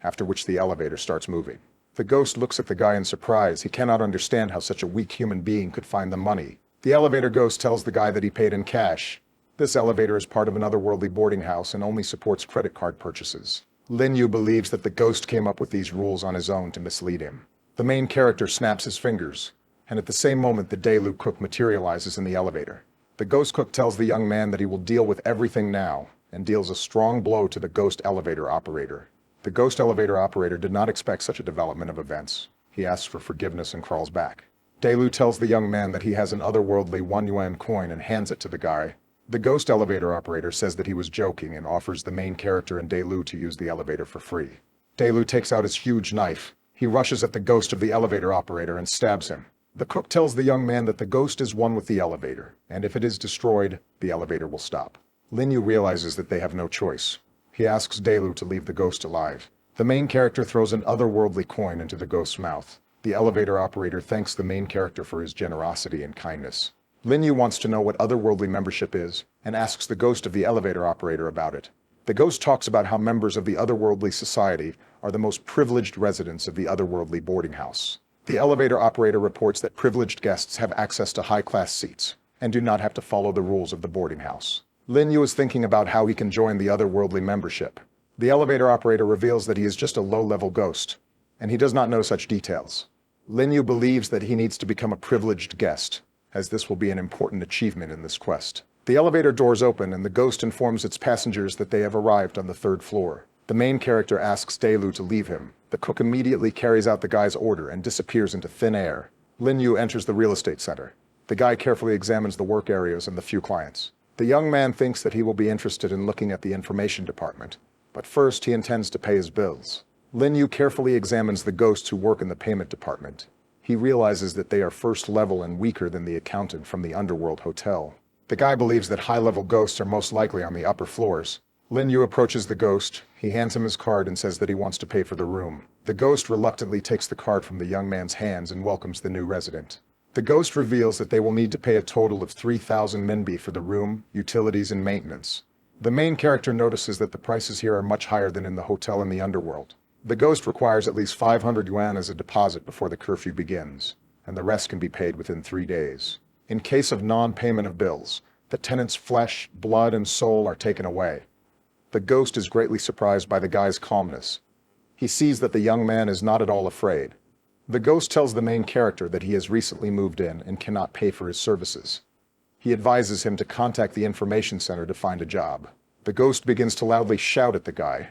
after which the elevator starts moving. The ghost looks at the guy in surprise. He cannot understand how such a weak human being could find the money. The elevator ghost tells the guy that he paid in cash. This elevator is part of an otherworldly boarding house and only supports credit card purchases. Lin Yu believes that the ghost came up with these rules on his own to mislead him. The main character snaps his fingers. and at the same moment the Daelu cook materializes in the elevator. The ghost cook tells the young man that he will deal with everything now, and deals a strong blow to the ghost elevator operator. The ghost elevator operator did not expect such a development of events. He asks for forgiveness and crawls back. Daelu tells the young man that he has an otherworldly 1 yuan coin and hands it to the guy. The ghost elevator operator says that he was joking and offers the main character and Daelu to use the elevator for free. Daelu takes out his huge knife. He rushes at the ghost of the elevator operator and stabs him. The cook tells the young man that the ghost is one with the elevator, and if it is destroyed, the elevator will stop. Linyu realizes that they have no choice. He asks Daelu to leave the ghost alive. The main character throws an otherworldly coin into the ghost's mouth. The elevator operator thanks the main character for his generosity and kindness. Linyu wants to know what otherworldly membership is, and asks the ghost of the elevator operator about it. The ghost talks about how members of the otherworldly society are the most privileged residents of the otherworldly boarding house. The elevator operator reports that privileged guests have access to high-class seats, and do not have to follow the rules of the boarding house. Linyu is thinking about how he can join the otherworldly membership. The elevator operator reveals that he is just a low-level ghost, and he does not know such details. Linyu believes that he needs to become a privileged guest, as this will be an important achievement in this quest. The elevator doors open and the ghost informs its passengers that they have arrived on the 3rd floor. The main character asks Daelu to leave him. The cook immediately carries out the guy's order and disappears into thin air. Linyu enters the real estate center. The guy carefully examines the work areas and the few clients. The young man thinks that he will be interested in looking at the information department, but first he intends to pay his bills. Linyu carefully examines the ghosts who work in the payment department. He realizes that they are first level and weaker than the accountant from the Underworld Hotel. The guy believes that high-level ghosts are most likely on the upper floors. Linyu approaches the ghost. He hands him his card and says that he wants to pay for the room. The ghost reluctantly takes the card from the young man's hands and welcomes the new resident. The ghost reveals that they will need to pay a total of 3,000 minbi for the room, utilities, and maintenance. The main character notices that the prices here are much higher than in the hotel in the Underworld. The ghost requires at least 500 yuan as a deposit before the curfew begins, and the rest can be paid within 3 days. In case of non-payment of bills, the tenant's flesh, blood, and soul are taken away. The ghost is greatly surprised by the guy's calmness. He sees that the young man is not at all afraid. The ghost tells the main character that he has recently moved in and cannot pay for his services. He advises him to contact the information center to find a job. The ghost begins to loudly shout at the guy.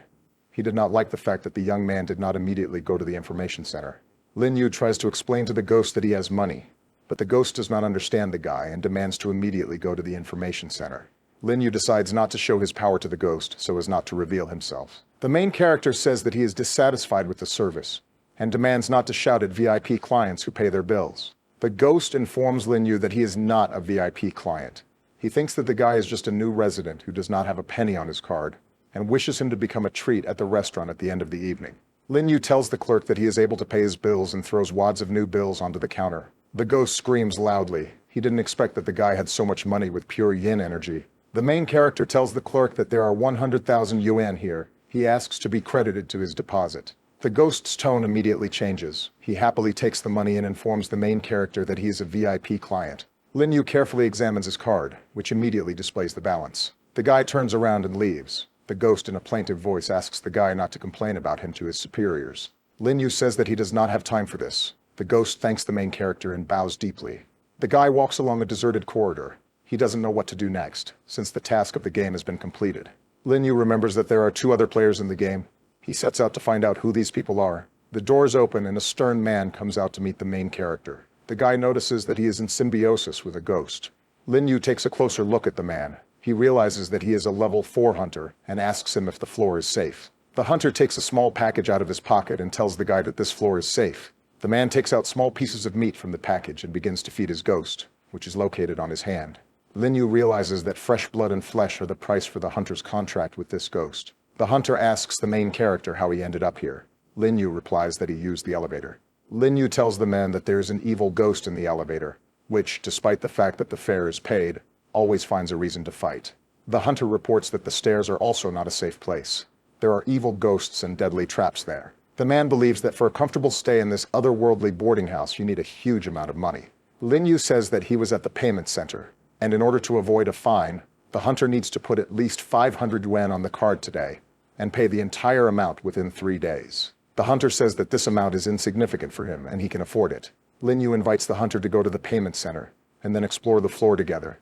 He did not like the fact that the young man did not immediately go to the information center. Linyu tries to explain to the ghost that he has money, but the ghost does not understand the guy and demands to immediately go to the information center. Linyu decides not to show his power to the ghost so as not to reveal himself. The main character says that he is dissatisfied with the service and demands not to shout at VIP clients who pay their bills. The ghost informs Linyu that he is not a VIP client. He thinks that the guy is just a new resident who does not have a penny on his card and wishes him to become a treat at the restaurant at the end of the evening. Linyu tells the clerk that he is able to pay his bills and throws wads of new bills onto the counter. The ghost screams loudly. He didn't expect that the guy had so much money with pure yin energy. The main character tells the clerk that there are 100,000 yuan here. He asks to be credited to his deposit. The ghost's tone immediately changes. He happily takes the money and informs the main character that he is a VIP client. Linyu carefully examines his card, which immediately displays the balance. The guy turns around and leaves. The ghost in a plaintive voice asks the guy not to complain about him to his superiors. Linyu says that he does not have time for this. The ghost thanks the main character and bows deeply. The guy walks along a deserted corridor. He doesn't know what to do next, since the task of the game has been completed. Linyu remembers that there are 2 other players in the game. He sets out to find out who these people are. The doors open and a stern man comes out to meet the main character. The guy notices that he is in symbiosis with a ghost. Linyu takes a closer look at the man. He realizes that he is a level 4 hunter and asks him if the floor is safe. The hunter takes a small package out of his pocket and tells the guy that this floor is safe. The man takes out small pieces of meat from the package and begins to feed his ghost, which is located on his hand. Linyu realizes that fresh blood and flesh are the price for the hunter's contract with this ghost. The hunter asks the main character how he ended up here. Linyu replies that he used the elevator. Linyu tells the man that there is an evil ghost in the elevator, which, despite the fact that the fare is paid, always finds a reason to fight. The hunter reports that the stairs are also not a safe place. There are evil ghosts and deadly traps there. The man believes that for a comfortable stay in this otherworldly boarding house, you need a huge amount of money. Linyu says that he was at the payment center, and in order to avoid a fine, the hunter needs to put at least 500 yuan on the card today and pay the entire amount within 3 days. The hunter says that this amount is insignificant for him and he can afford it. Lin Yu invites the hunter to go to the payment center, and then explore the floor together.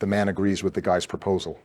The man agrees with the guy's proposal.